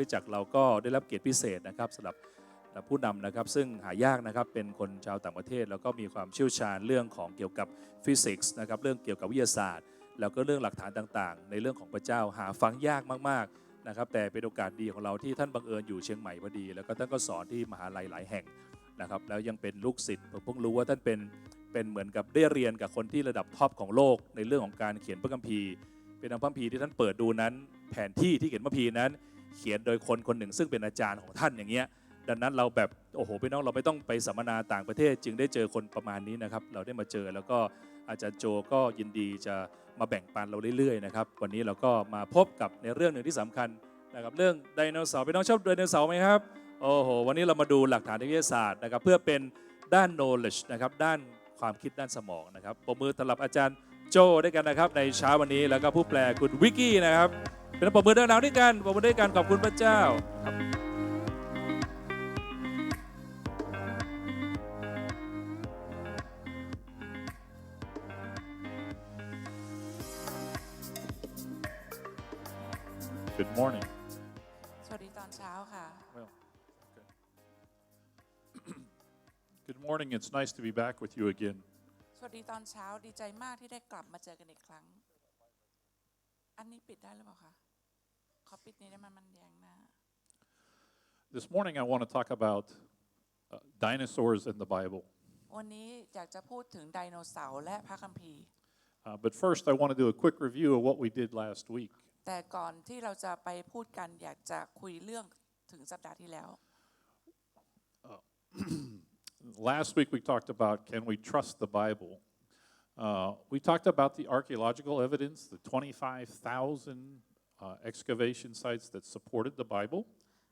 คริสตจักรเราก็ได้รับเกียรติพิเศษนะครับสำหรับผู้นำนะครับซึ่งหายากนะครับเป็นคนชาวต่างประเทศแล้วก็มีความเชี่ยวชาญเรื่องของเกี่ยวกับฟิสิกส์นะครับเรื่องเกี่ยวกับวิทยาศาสตร์แล้วก็เรื่องหลักฐานต่างๆในเรื่องของพระเจ้าหาฟังยากมากๆนะครับแต่เป็นโอกาสดีของเราที่ท่านบังเอิญอยู่เชียงใหม่พอดีแล้วก็ท่านก็สอนที่มหาลัยหลายแห่งนะครับแล้วยังเป็นลูกศิษย์ผมเพิ่งรู้ว่าท่านเป็นเหมือนกับได้เรียนกับคนที่ระดับท็อปของโลกในเรื่องของการเขียนพระคัมภีร์เป็นพระคัมภีร์ที่ท่านเปิดดูนั้นแผนที่ที่เขียนพระคัมภีร์นั้นเขียนโดยคนคนหนึ่งซึ่งเป็นอาจารย์ของท่านอย่างเงี้ยดังนั้นเราแบบโอ้โหพี่น้องเราไม่ต้องไปสัมมนาต่างประเทศจึงได้เจอคนประมาณนี้นะครับเราได้มาเจอแล้วก็อาจารย์โจก็ยินดีจะมาแบ่งปันเราเรื่อยๆนะครับวันนี้เราก็มาพบกับในเรื่องหนึ่งที่สำคัญนะครับเรื่องไดโนเสาร์พี่น้องชอบไดโนเสาร์ไหมครับโอ้โหวันนี้เรามาดูหลักฐานทางวิทยาศาสตร์นะครับเพื่อเป็นด้าน knowledge นะครับด้านความคิดด้านสมองนะครับปรบมือต้อนรับอาจารย์โจด้วยกันนะครับในเช้าวันนี้แล้วก็ผู้แปลคุณวิกกี้นะครับเป็นปรบมือด้านหลังด้วยกันปรบมือด้วยกันขอบคุณพระเจ้าครับ Good morning. สวัสดีตอนเช้าค่ะ Well, okay. Good morning. It's nice to be back with you again. สวัสดีตอนเช้าดีใจมากที่ได้กลับมาเจอกันอีกครั้งอันนี้ปิดได้หรือเปล่าคะขอปิดนี้ได้มันแยงหน้า This morning I want to talk about dinosaurs in the Bible. วันนี้อยากจะพูดถึงไดโนเสาร์และพระคัมภีร์ But first I want to do a quick review of what we did last week. แต่ก่อนที่เราจะไปพูดกันอยากจะคุยเรื่องถึงสัปดาห์ที่แล้ว Last week we talked about can we trust the Bible. We talked about the archaeological evidence, the 25,000 excavation sites that supported the Bible.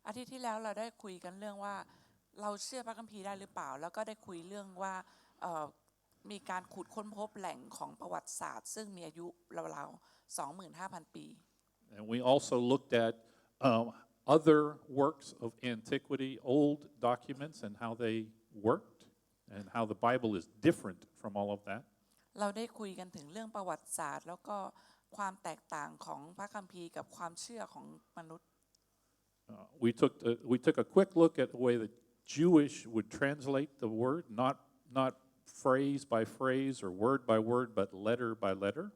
อาทิตย์ที่แล้วเราได้คุยกันเรื่องว่าเราเชื่อพระคัมภีร์ได้หรือเปล่าแล้วก็ได้คุยเรื่องว่ามีการขุดค้นพบแหล่งของประวัติศาสตร์ซึ่งมีอายุราวๆ 25,000 ปี And we also looked at other works of antiquity, old documents, and how they worked, and how the Bible is different from all of that. เราได้คุยกันถึงเรื่องประวัติศาสตร์แล้วก็ความแตกต่างของพระคัมภีร์กับความเชื่อของมนุษย์ We took a quick look at the way the Jewish would translate the word, not phrase by phrase or word by word, but letter by letter.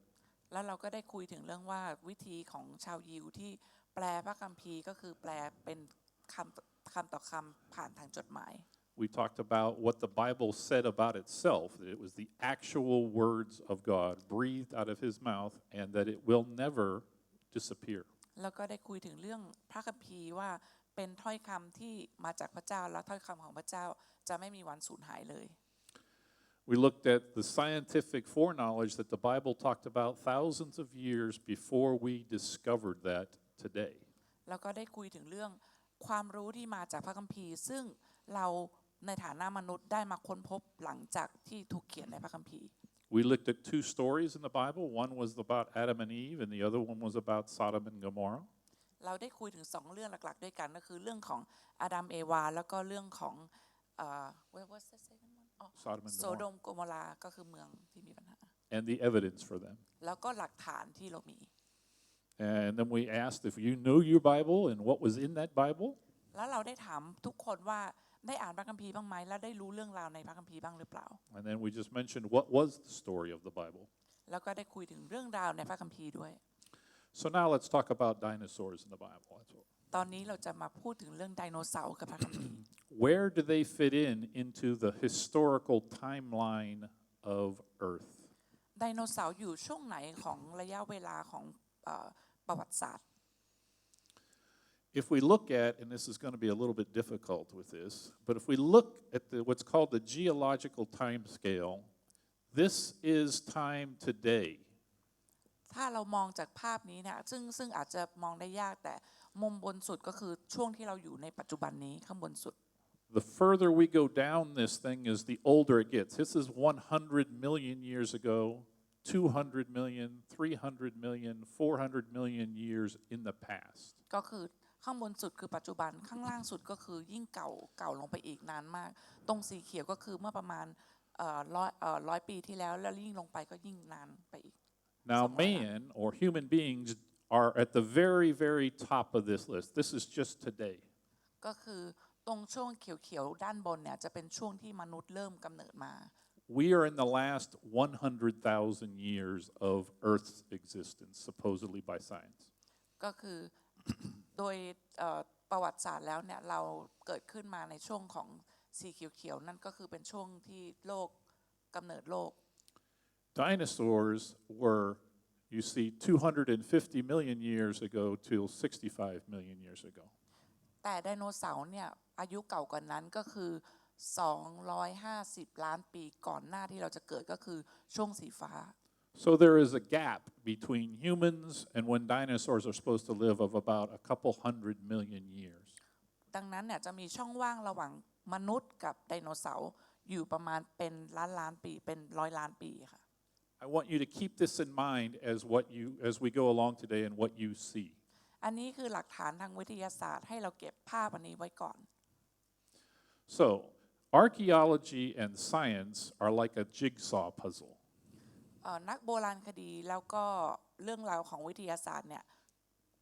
แล้วเราก็ได้คุยถึงเรื่องว่าวิธีของชาวยิวที่แปลพระคัมภีร์ก็คือแปลเป็นคำต่อคำผ่านทางจดหมาย We talked about what the Bible said about itself, that it was the actual words of God breathed out of His mouth, and that it will never disappear. แล้วก็ได้คุยถึงเรื่องพระคัมภีร์ว่าเป็นถ้อยคำที่มาจากพระเจ้าและถ้อยคำของพระเจ้าจะไม่มีวันสูญหายเลย We looked at the scientific foreknowledge that the Bible talked about thousands of years before we discovered that today. แล้วก็ได้คุยถึงเรื่องความรู้ที่มาจากพระคัมภีร์ซึ่งเราในฐานะมนุษย์ได้มาค้นพบหลังจากที่ถูกเขียนในพระคัมภีร์ We looked at two stories in the Bible. One was about Adam and Eve, and the other one was about Sodom and Gomorrah. เราได้คุยถึง2เรื่องหลักๆด้วยกันก็คือเรื่องของอาดัมเอวาแล้วก็เรื่องของwhat's the second one? Sodom and โซ Gomorrah. โดมโกโมราก็คือเมืองที่มีปัญหา And the evidence for them. แล้วก็หลักฐานที่เรามี And then we asked if you knew your Bible and what was in that Bible. แล้วเราได้ถามทุกคนว่าได้อ่านพระคัมภีร์บ้างไหมและได้รู้เรื่องราวในพระคัมภีร์บ้างหรือเปล่า And then we just mentioned what was the story of the Bible. แล้วก็ได้คุยถึงเรื่องราวในพระคัมภีร์ด้วย So now let's talk about dinosaurs in the Bible. That's what. ตอนนี้เราจะมาพูดถึงเรื่องไดโนเสาร์กับพระคัมภีร์ Where do they fit into the historical timeline of Earth? ไดโนเสาร์อยู่ช่วงไหนของระยะเวลาของประวัติศาสตร์ If we look at, and this is going to be a little bit difficult with this, but if we look at what's called the geological time scale, this is time today. ถ้าเรามองจากภาพนี้เนี่ยซึ่งอาจจะมองได้ยากแต่มุมบนสุดก็คือช่วงที่เราอยู่ในปัจจุบันนี้ข้างบนสุด The further we go down this thing is the older it gets. This is 100 million years ago, 200 million, 300 million, 400 million years in the past. ก็คือข้างบนสุดคือปัจจุบันข้างล่างสุดก็คือยิ่งเก่าลงไปอีกนานมากตรงสีเขียวก็คือเมื่อประมาณ100 ปีที่แล้วแล้วยิ่งลงไปก็ยิ่งนานไปอีก Now man or human beings are at the very, very top of this list. This is just today. ก็คือตรงช่วงเขียวๆด้านบนเนี่ยจะเป็นช่วงที่มนุษย์เริ่มกำเนิดมา We are in the last 100,000 years of Earth's existence, supposedly by science. ก็คือ โดยประวัติศาสตร์แล้วเนี่ยเราเกิดขึ้นมาในช่วงของสีเขียวๆนั่นก็คือเป็นช่วงที่โลกกำเนิดโลก Dinosaurs were, you see, 250 million years ago till 65 million years ago. แต่ไดโนเสาร์เนี่ยอายุเก่ากว่านั้นก็คือ250 ล้านปีก่อนหน้าที่เราจะเกิดก็คือช่วงสีฟ้า So there is a gap between humans and when dinosaurs are supposed to live of about a couple 100 million years. ดังนั้นเนี่ยจะมีช่องว่างระหว่างมนุษย์กับไดโนเสาร์อยู่ประมาณเป็นล้านปีเป็น100 ล้านปีค่ะ I want you to keep this in mind as we go along today and what you see. อันนี้คือหลักฐานทางวิทยาศาสตร์ให้เราเก็บภาพอันนี้ไว้ก่อน So, archaeology and science are like a jigsaw puzzle. นักโบราณคดีแล้วก็เรื่องราวของวิทยาศาสตร์เนี่ย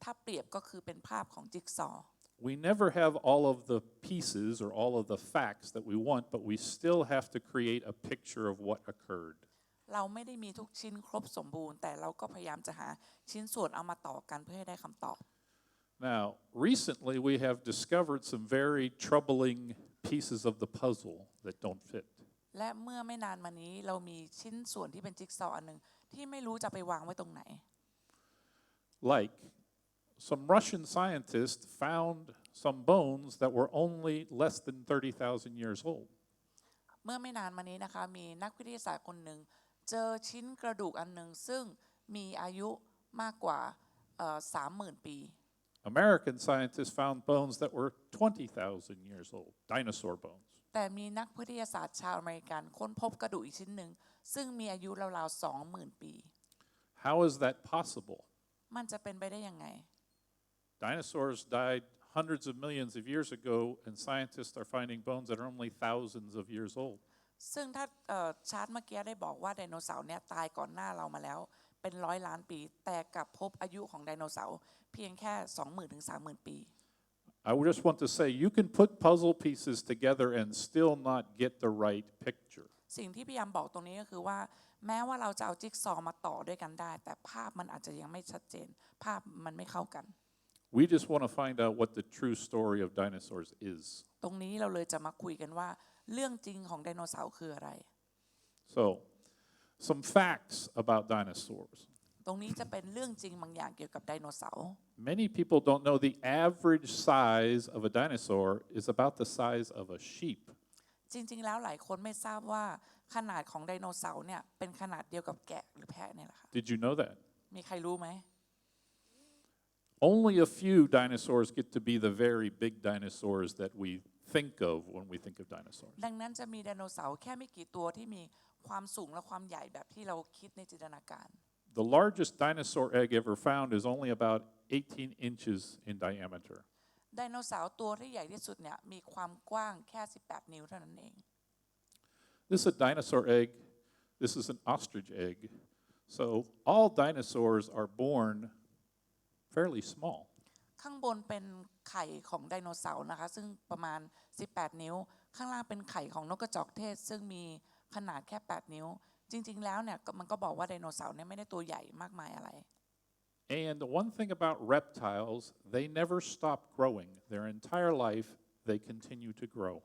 ถ้าเปรียบก็คือเป็นภาพของจิ๊กซอว์ We never have all of the pieces or all of the facts that we want, but we still have to create a picture of what occurred. เราไม่ได้มีทุกชิ้นครบสมบูรณ์แต่เราก็พยายามจะหาชิ้นส่วนเอามาต่อกันเพื่อให้ได้คำตอบ Now, recently we have discovered some very troubling pieces of the puzzle that don't fit. และเมื่อไม่นานมานี้เรามีชิ้นส่วนที่เป็นจิ๊กซอว์อันหนึ่งที่ไม่รู้จะไปวางไว้ตรงไหน Like, some Russian scientists found some bones that were only less than 30,000 years old. เมื่อไม่นานมานี้นะคะมีนักวิทยาศาสตร์คนหนึ่งเจอชิ้นกระดูกอันหนึ่งซึ่งมีอายุมากกว่า30,000 ปี American scientists found bones that were 20,000 years old, dinosaur bones. แต่มีนักวิทยาศาสตร์ชาวอเมริกันค้นพบกระดูกอีกชิ้นหนึ่งซึ่งมีอายุราวๆ 20,000 ปี How is that possible? มันจะเป็นไปได้ยังไง Dinosaurs died hundreds of millions of years ago, and scientists are finding bones that are only thousands of years old. ซึ่งถ้าชาร์ตเมื่อกี้ได้บอกว่าไดโนเสาร์เนี่ยตายก่อนหน้าเรามาแล้วเป็น100 ล้านปีแต่กลับพบอายุของไดโนเสาร์เพียงแค่ 20,000 ถึง 30,000 ปี I just want to say you can put puzzle pieces together and still not get the right picture. สิ่งที่พยายามบอกตรงนี้ก็คือว่าแม้ว่าเราจะเอาจิ๊กซอว์มาต่อด้วยกันได้แต่ภาพมันอาจจะยังไม่ชัดเจนภาพมันไม่เข้ากัน We just want to find out what the true story of dinosaurs is. ตรงนี้เราเลยจะมาคุยกันว่าเรื่องจริงของไดโนเสาร์คืออะไร So, some facts about dinosaurs. ตรงนี้จะเป็นเรื่องจริงบางอย่างเกี่ยวกับไดโนเสาร์ Many people don't know the average size of a dinosaur is about the size of a sheep. จริงๆแล้วหลายคนไม่ทราบว่าขนาดของไดโนเสาร์เนี่ยเป็นขนาดเดียวกับแกะหรือแพะเนี่ยแหละค่ะ Did you know that? มีใครรู้ไหม Only a few dinosaurs get to be the very big dinosaurs that we think of when we think of dinosaurs. ดังนั้นจะมีไดโนเสาร์แค่ไม่กี่ตัวที่มีความสูงและความใหญ่แบบที่เราคิดในจินตนาการ The largest dinosaur egg ever found is only about 18 inches in diameter. ไดโนเสาร์ตัวที่ใหญ่ที่สุดเนี่ยมีความกว้างแค่18 นิ้วเท่านั้นเอง This is a dinosaur egg. This is an ostrich egg. So all dinosaurs are born fairly small. ข้างบนเป็นไข่ของไดโนเสาร์นะคะซึ่งประมาณ18 นิ้วข้างล่างเป็นไข่ของนกกระจอกเทศซึ่งมีขนาดแค่8 นิ้วจริงๆแล้วเนี่ยมันก็บอกว่าไดโนเสาร์เนี่ยไม่ได้ตัวใหญ่มากมายอะไร And one thing about reptiles, they never stop growing. Their entire life, they continue to grow.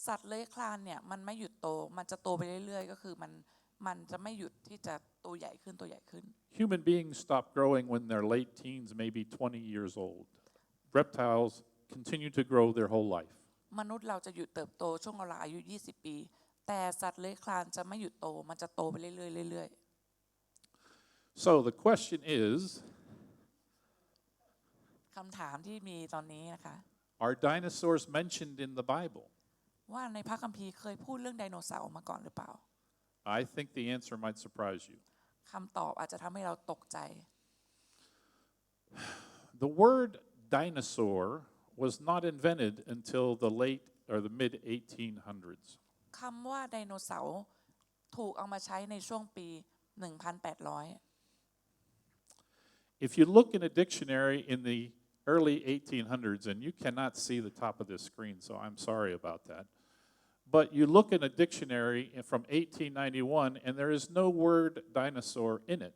สัตว์เลื้อยคลานเนี่ยมันไม่หยุดโตมันจะโตไปเรื่อยๆก็คือมันจะไม่หยุดที่จะตัวใหญ่ขึ้นตัวใหญ่ขึ้น Human beings stop growing when they're late teens, maybe 20 years old. Reptiles continue to grow their whole life. มนุษย์เราจะหยุดเติบโตช่วงเราอายุ20 ปีแต่สัตว์เลื้อยคลานจะไม่หยุดโตมันจะโตไปเรื่อยๆเรื่อย So the question is, ๆคำถามที่มีตอนนี้นะคะ are dinosaurs mentioned in the Bible? ว่าในพระคัมภีร์เคยพูดเรื่องไดโนเสาร์มาก่อนหรือเปล่า I think the answer might surprise you. คำตอบอาจจะทำให้เราตกใจ The word dinosaur was not invented until the late or the mid 1800s. คำว่าไดโนเสาร์ถูกเอามาใช้ในช่วงปี 1800 If you look in a dictionary in the early 1800s, and you cannot see the top of this screen, so I'm sorry about that. But you look in a dictionary from 1891, and there is no word dinosaur in it.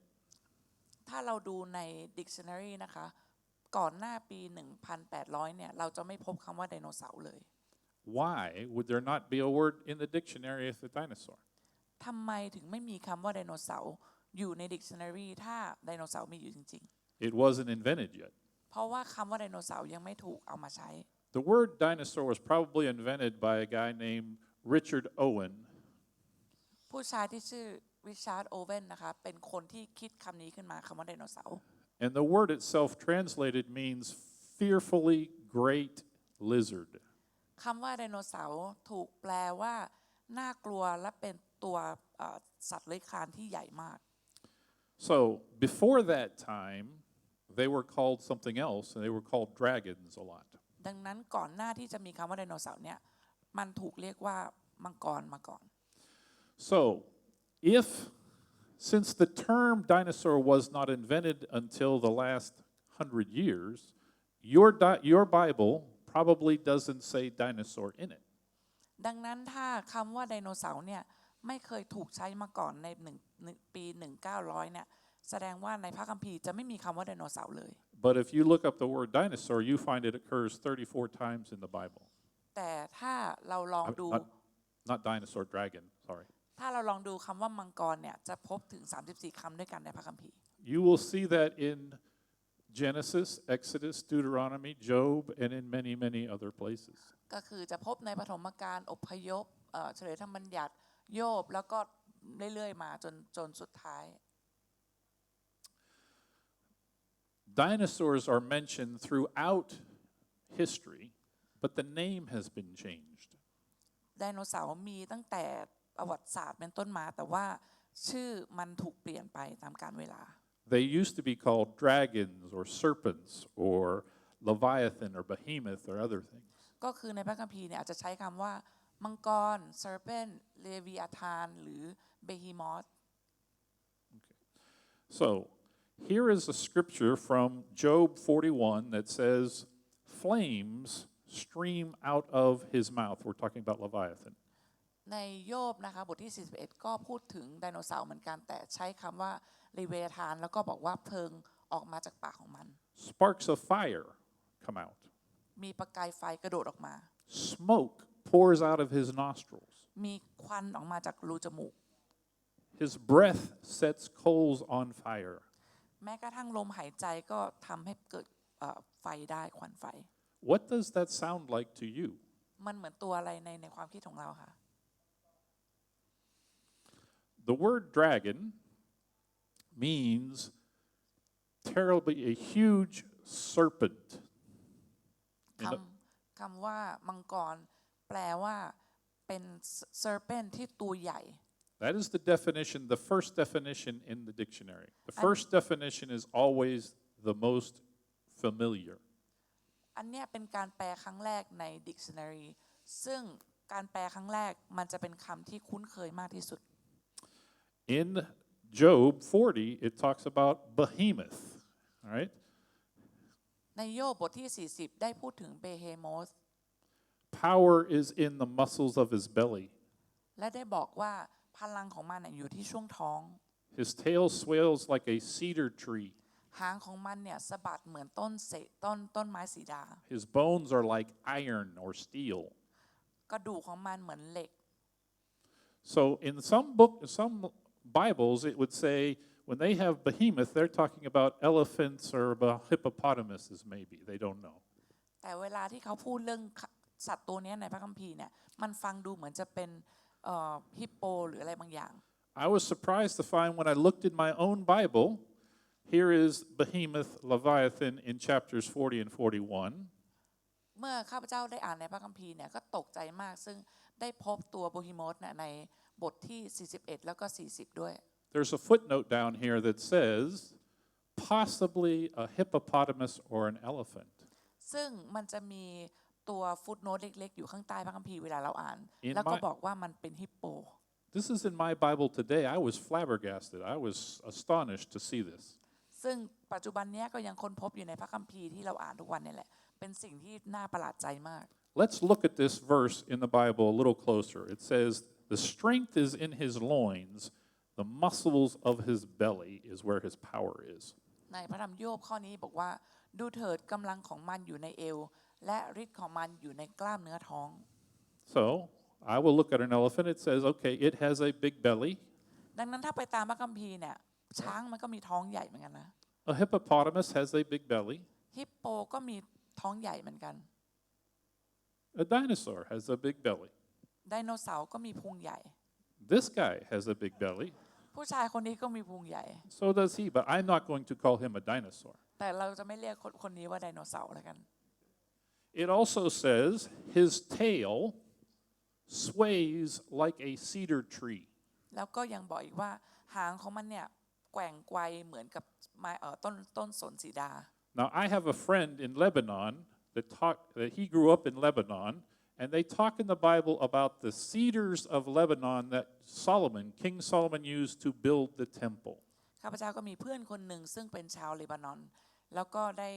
ถ้าเราดูใน dictionary นะคะก่อนหน้าปี 1800 เนี่ยเราจะไม่พบคำว่าไดโนเสาร์เลย Why would there not be a word in the dictionary of the dinosaur? ทำไมถึงไม่มีคำว่าไดโนเสาร์อยู่ใน dictionary ถ้าไดโนเสาร์มีอยู่จริง It wasn't invented yet. ๆ เพราะว่าคำว่าไดโนเสาร์ยังไม่ถูกเอามาใช้ The word dinosaur was probably invented by a guy named Richard Owen. ผู้ชายที่ชื่อริชาร์ดโอเวนนะคะเป็นคนที่คิดคำนี้ขึ้นมาคำว่าไดโนเสาร์ And the word itself translated means fearfully great lizard. คำว่าไดโนเสาร์ถูกแปลว่าน่ากลัวและเป็นตัวสัตว์เลื้อยคลานที่ใหญ่มาก So before that time, they were called something else, and they were called dragons a lot. ดังนั้นก่อนหน้าที่จะมีคำว่าไดโนเสาร์เนี่ยมันถูกเรียกว่ามังกรมาก่อน So since the term dinosaur was not invented until the last 100 years, your Bible probably doesn't say dinosaur in it. ดังนั้นถ้าคำว่าไดโนเสาร์เนี่ยไม่เคยถูกใช้มาก่อนในปี 1900 เนี่ยแสดงว่าในพระคัมภีร์จะไม่มีคำว่าไดโนเสาร์เลย But if you look up the word dinosaur, you find it occurs 34 times in the Bible. แต่ถ้าเราลองดู Not dinosaur, dragon, sorry. ถ้าเราลองดูคำว่ามังกรเนี่ยจะพบถึง 34 คำด้วยกันในพระคัมภีร์ You will see that in Genesis, Exodus, Deuteronomy, Job, and in many, many other places. ก็คือจะพบในปฐมกาลอพยพเฉลยธรรมบัญญัติโยบแล้วก็เรื่อยๆมาจนสุดท้าย Dinosaurs are mentioned throughout history, but the name has been changed. ไดโนเสาร์มีตั้งแต่ประวัติศาสตร์เป็นต้นมาแต่ว่าชื่อมันถูกเปลี่ยนไปตามกาลเวลา They used to be called dragons or serpents or Leviathan or Behemoth or other things. ก็คือในพระคัมภีร์เนี่ยอาจจะใช้คำว่ามังกร serpent Leviathan หรือ Behemoth. So here is a scripture from Job 41 that says, flames stream out of his mouth. We're talking about Leviathan. ในโยบนะคะบทที่ 41 ก็พูดถึงไดโนเสาร์เหมือนกันแต่ใช้คำว่า Leviathan แล้วก็บอกว่าเพลิงออกมาจากปากของมัน Sparks of fire come out. มีประกายไฟกระโดดออกมา Smoke pours out of his nostrils. มีควันออกมาจากรูจมูก His breath sets coals on fire. แม้กระทั่งลมหายใจก็ทำให้เกิดไฟได้ควันไฟ What does that sound like to you? มันเหมือนตัวอะไรในความคิดของเราค่ะ The word dragon means terribly a huge serpent. คำว่ามังกรแปลว่าเป็น serpent ที่ตัวใหญ่ That is the definition, the first definition in the dictionary. The first definition is always the most familiar. อันเนี้ยเป็นการแปลครั้งแรกใน dictionary ซึ่งการแปลครั้งแรกมันจะเป็นคำที่คุ้นเคยมากที่สุด In Job 40, it talks about Behemoth, all right? ในโยบบทที่ 40 ได้พูดถึง Behemoth Power is in the muscles of his belly. และได้บอกว่าพลังของมันอยู่ที่ช่วงท้อง His tail swells like a cedar tree. หางของมันเนี่ยสะบัดเหมือนต้นไม้สีดา His bones are like iron or steel. กระดูกของมันเหมือนเหล็ก So in some Bibles, it would say when they have behemoth, they're talking about elephants or about hippopotamuses, maybe. They don't know. แต่เวลาที่เขาพูดเรื่องสัตว์ตัวนี้ในพระคัมภีร์เนี่ยมันฟังดูเหมือนจะเป็นฮิปโปหรืออะไรบางอย่าง I was surprised to find when I looked in my own Bible, here is Behemoth, Leviathan in chapters 40 and 41. เมื่อข้าพเจ้าได้อ่านในพระคัมภีร์เนี่ยก็ตกใจมากซึ่งได้พบตัวโบฮิโมธในบทที่ 41 แล้วก็ 40 ด้วย There's a footnote down here that says possibly a hippopotamus or an elephant. ซึ่งมันจะมีตัวฟุตโนตเล็กๆอยู่ข้างใต้พระคัมภีร์เวลาเราอ่านแล้วก็บอกว่ามันเป็นฮิปโป This is in my Bible today. I was flabbergasted. I was astonished to see this. ซึ่งปัจจุบันนี้ก็ยังค้นพบอยู่ในพระคัมภีร์ที่เราอ่านทุกวันนี่แหละเป็นสิ่งที่น่าประหลาดใจมาก Let's look at this verse in the Bible a little closer. It says, "The strength is in his loins, the muscles of his belly is where his power is." ในพระธรรมโยบข้อนี้บอกว่าดูเถิดกำลังของมันอยู่ในเอวและฤทธิ์ของมันอยู่ในกล้ามเนื้อท้อง So I will look at an elephant. It says, okay, it has a big belly. ดังนั้นถ้าไปตามพระคัมภีร์เนี่ยช้างมันก็มีท้องใหญ่เหมือนกันนะ A hippopotamus has a big belly. ฮิปโปก็มีท้องใหญ่เหมือนกัน A dinosaur has a big belly. ไดโนเสาร์ก็มีพุงใหญ่ This guy has a big belly. ผู้ชายคนนี้ก็มีพุงใหญ่ So does he, but I'm not going to call him a dinosaur. แต่เราจะไม่เรียกคนนี้ว่าไดโนเสาร์แล้วกัน It also says his tail sways like a cedar tree. แล้วก็ยังบอกอีกว่าหางของมันเนี่ยแกว่งไกวเหมือนกับต้นสนสีดา Now I have a friend in Lebanon that he grew up in Lebanon, and they talk in the Bible about the cedars of Lebanon that King Solomon used to build the temple. ข้าพเจ้าก็มีเพื่อนคนหนึ่งซึ่งเป็นชาวเลบานอนแล้วก็ได้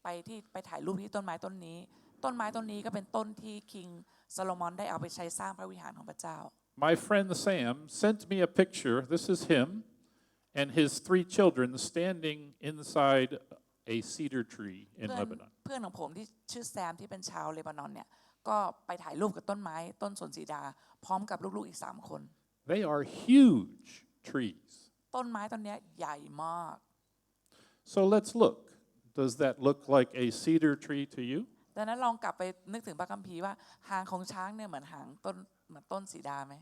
ไปถ่ายรูปที่ต้นไม้ต้นนี้ก็เป็นต้นที่คิงโซโลมอนได้เอาไปใช้สร้างพระวิหารของพระเจ้า My friend Sam sent me a picture. This is him and his 3 children standing inside a cedar tree in Lebanon. เพื่อนของผมที่ชื่อแซมที่เป็นชาวเลบานอนเนี่ยก็ไปถ่ายรูปกับต้นไม้ต้นสนสีดาพร้อมกับลูกๆอีก3 คน They are huge trees. ต้นไม้ต้นนี้ใหญ่มาก So let's look. Does that look like a cedar tree to you? ดังนั้นลองกลับไปนึกถึงพระคัมภีร์ว่าหางของช้างเนี่ยเหมือนหางต้นสีดาไหม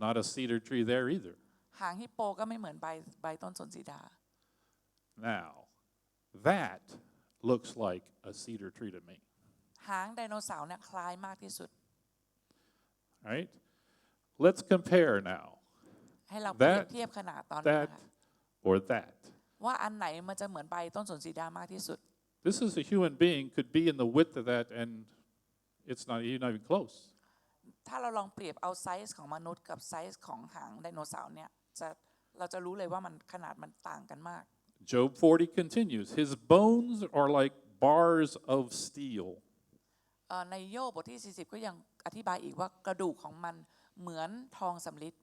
Not a cedar tree there either. หางฮิปโปก็ไม่เหมือนใบต้นสนสีดา Now, that looks like a cedar tree to me. หางไดโนเสาร์เนี่ยคล้ายมากที่สุด Right? Let's compare now. ให้เราเปรียบเทียบขนาดตอนนี้ That or that. ว่าอันไหนมันจะเหมือนใบต้นสนสีดามากที่สุด This is a human being could be in the width of that and it's not even close. ถ้าเราลองเปรียบเอาไซส์ของมนุษย์กับไซส์ของหางไดโนเสาร์เนี่ยเราจะรู้เลยว่ามันขนาดมันต่างกันมาก Job 40 continues. His bones are like bars of steel. ในโยบบทที่40ก็ยังอธิบายอีกว่ากระดูกของมันเหมือนทองสำริด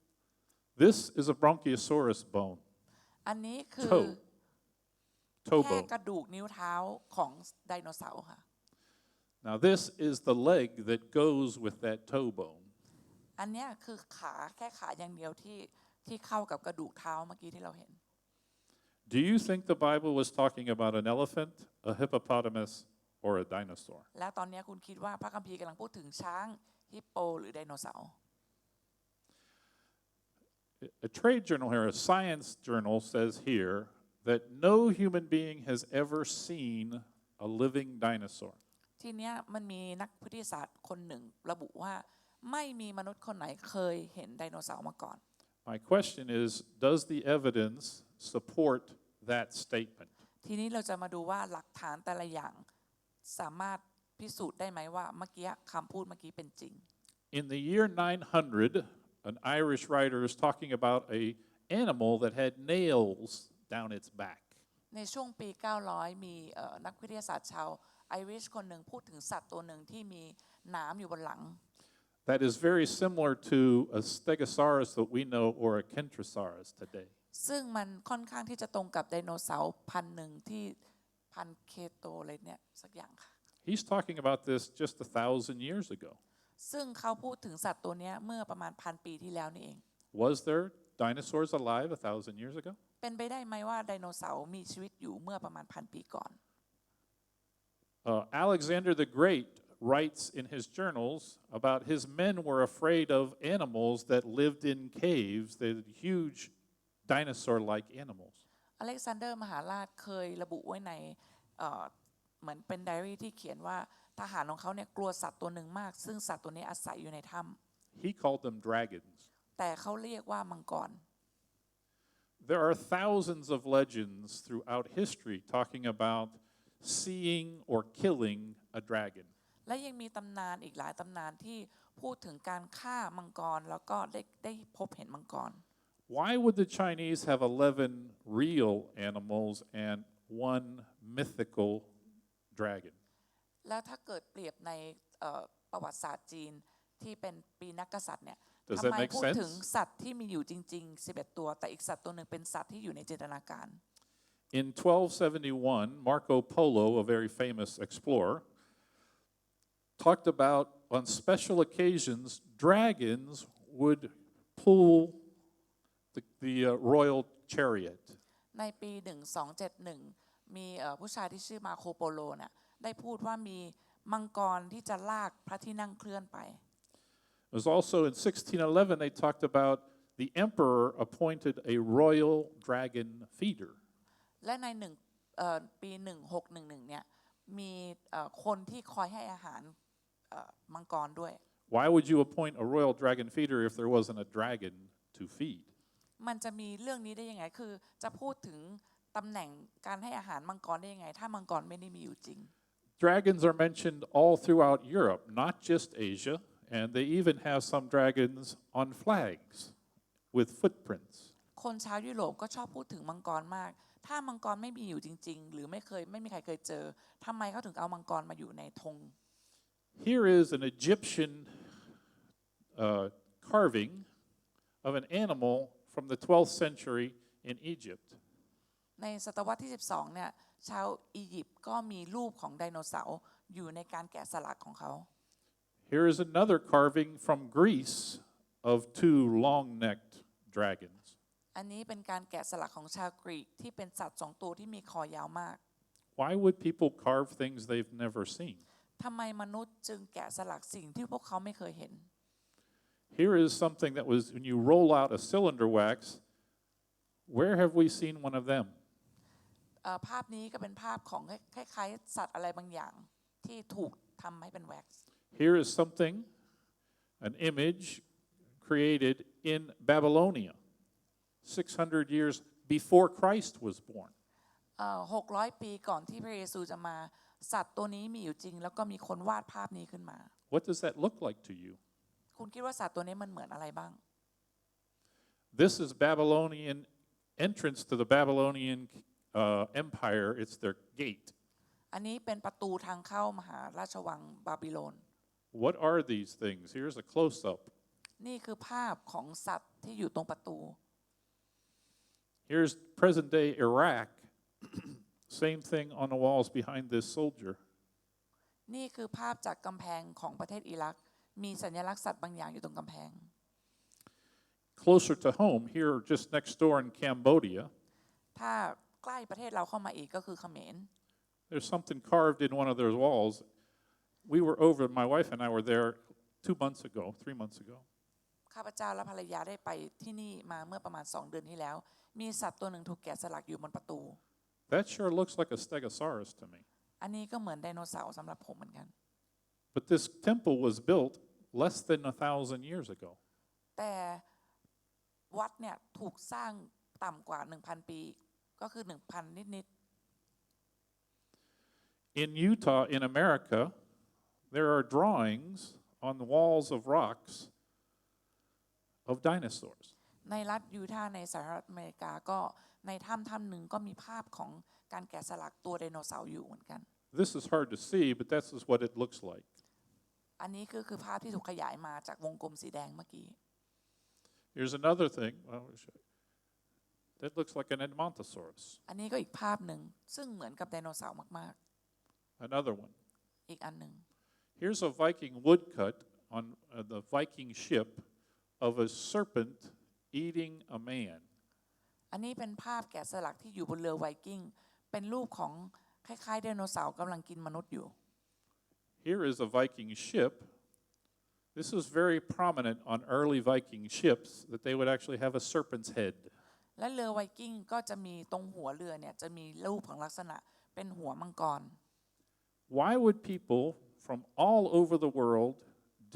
This is a Bronchiosaurus bone. อันนี้คือ Toe แค่ bone. กระดูกนิ้วเท้าของไดโนเสาร์ค่ะ Now this is the leg that goes with that toe bone. อันนี้คือแค่ขาอย่างเดียวที่เข้ากับกระดูกเท้าเมื่อกี้ที่เราเห็น Do you think the Bible was talking about an elephant, a hippopotamus, or a dinosaur? และตอนนี้คุณคิดว่าพระคัมภีร์กำลังพูดถึงช้างฮิปโปหรือไดโนเสาร์ A trade journal here, a science journal, says here that no human being has ever seen a living dinosaur. ทีเนี้ยมันมีนักวิทยาศาสตร์คนหนึ่งระบุว่าไม่มีมนุษย์คนไหนเคยเห็นไดโนเสาร์มาก่อน My question is, does the evidence support that statement? ทีนี้เราจะมาดูว่าหลักฐานแต่ละอย่างสามารถพิสูจน์ได้ไหมว่าเมื่อกี้คำพูดเมื่อกี้เป็นจริง In the year 900, an Irish writer is talking about an animal that had nails down its back. ในช่วงปี 900 มีนักวิทยาศาสตร์ชาวไอริชคนหนึ่งพูดถึงสัตว์ตัวหนึ่งที่มีหนามอยู่บนหลัง That is very similar to a Stegosaurus that we know or a Kentrosaurus today. ซึ่งมันค่อนข้างที่จะตรงกับไดโนเสาร์พันธุ์หนึ่งที่พันธุ์เคโตเลยเนี่ยสักอย่างค่ะ He's talking about this just 1,000 years ago. ซึ่งเขาพูดถึงสัตว์ตัวนี้เมื่อประมาณ1,000 ปีที่แล้วนี่เอง Was there dinosaurs alive 1,000 years ago? เป็นไปได้ไหมว่าไดโนเสาร์มีชีวิตอยู่เมื่อประมาณ1,000 ปีก่อน Alexander the Great writes in his journals about his men were afraid of animals that lived in caves, the huge dinosaur-like animals. อเล็กซานเดอร์มหาราชเคยระบุไว้ในเหมือนเป็นไดอารี่ที่เขียนว่าทหารของเขาเนี่ยกลัวสัตว์ตัวหนึ่งมากซึ่งสัตว์ตัวนี้อาศัยอยู่ในถ้ำ He called them dragons. แต่เขาเรียกว่ามังกร There are thousands of legends throughout history talking about seeing or killing a dragon. และยังมีตำนานอีกหลายตำนานที่พูดถึงการฆ่ามังกรแล้วก็ได้พบเห็นมังกร Why would the Chinese have 11 real animals and one mythical dragon? แล้วถ้าเกิดเปรียบในประวัติศาสตร์จีนที่เป็นปีนักกษัตริย์เนี่ย Does ทำ that ไม make พูด sense? ถึงสัตว์ที่มีอยู่จริงๆ11ตัวแต่อีกสัตว์ตัวหนึ่งเป็นสัตว์ที่อยู่ในจินตนาการ In 1271, Marco Polo, a very famous explorer, talked about on special occasions dragons would pull the royal chariot. ในปี 1271 มีผู้ชายที่ชื่อมาโคโปโลเนี่ยได้พูดว่ามีมังกรที่จะลากพระที่นั่งเคลื่อนไป It was also in 1611 they talked about the emperor appointed a royal dragon feeder. และในปี 1611 เนี่ยมีคนที่คอยให้อาหารมังกรด้วย Why would you appoint a royal dragon feeder if there wasn't a dragon to feed? มันจะมีเรื่องนี้ได้ยังไงคือจะพูดถึงตำแหน่งการให้อาหารมังกรได้ยังไงถ้ามังกรไม่ได้มีอยู่จริง Dragons are mentioned all throughout Europe, not just Asia, and they even have some dragons on flags with footprints. คนชาวยุโรปก็ชอบพูดถึงมังกรมากถ้ามังกรไม่มีอยู่จริงๆหรือไม่มีใครเคยเจอทำไมเขาถึงเอามังกรมาอยู่ในธง Here is an Egyptian carving of an animal from the 12th century in Egypt. ในศตวรรษที่ 12 เนี่ยชาวอียิปต์ก็มีรูปของไดโนเสาร์อยู่ในการแกะสลักของเขา Here is another carving from Greece of two long-necked dragons. อันนี้เป็นการแกะสลักของชาวกรีกที่เป็นสัตว์2ตัวที่มีคอยาวมาก Why would people carve things they've never seen? ทำไมมนุษย์จึงแกะสลักสิ่งที่พวกเขาไม่เคยเห็น Here is something that was when you roll out a cylinder wax. Where have we seen one of them? ภาพนี้ก็เป็นภาพของคล้ายๆสัตว์อะไรบางอย่างที่ถูกทำให้เป็นแว็กซ์ Here is something, an image created in Babylonia, 600 years before Christ was born. 600 ปีก่อนที่พระเยซูจะมาสัตว์ตัวนี้มีอยู่จริงแล้วก็มีคนวาดภาพนี้ขึ้นมา What does that look like to you? คุณคิดว่าสัตว์ตัวนี้มันเหมือนอะไรบ้าง This is Babylonian entrance to the Babylonian empire. It's their gate. อันนี้เป็นประตูทางเข้ามหาราชวังบาบิโลน What are these things? Here's a close-up. นี่คือภาพของสัตว์ที่อยู่ตรงประตู Here's present-day Iraq. Same thing on the walls behind this soldier. นี่คือภาพจากกำแพงของประเทศอิรักมีสัญลักษณ์สัตว์บางอย่างอยู่ตรงกำแพง Closer to home, here just next door in Cambodia, ถ้าใกล้ประเทศเราเข้ามาอีกก็คือเขมร there's something carved in one of those walls. We were over, my wife and I were there 3 months ago. ข้าพเจ้าและภรรยาได้ไปที่นี่มาเมื่อประมาณ2 เดือนที่แล้วมีสัตว์ตัวหนึ่งถูกแกะสลักอยู่บนประตู That sure looks like a stegosaurus to me. อันนี้ก็เหมือนไดโนเสาร์สำหรับผมเหมือนกัน But this temple was built less than 1,000 years ago. แต่วัดเนี่ยถูกสร้างต่ำกว่า 1,000 ปีก็คือ 1,000 นิด In Utah, in America, there are drawings on the walls of rocks of dinosaurs. ๆในรัฐยูทาห์ในสหรัฐอเมริกาก็ในถ้ำหนึ่งก็มีภาพของการแกะสลักตัวไดโนเสาร์อยู่เหมือนกัน This is hard to see, but this is what it looks like. อันนี้คือภาพที่ถูกขยายมาจากวงกลมสีแดงเมื่อกี้ Here's another thing. That looks like an Edmontosaurus. อันนี้ก็อีกภาพหนึ่งซึ่งเหมือนกับไดโนเสาร์มาก Another one. ๆอีกอันหนึ่ง Here's a Viking woodcut on the Viking ship of a serpent eating a man. อันนี้เป็นภาพแกะสลักที่อยู่บนเรือไวกิ้งเป็นรูปของคล้ายๆไดโนเสาร์กำลังกินมนุษย์อยู่ Here is a Viking ship. This was very prominent on early Viking ships that they would actually have a serpent's head. และเรือไวกิ้งก็จะมีตรงหัวเรือเนี่ยจะมีรูปของลักษณะเป็นหัวมังกร Why would people from all over the world,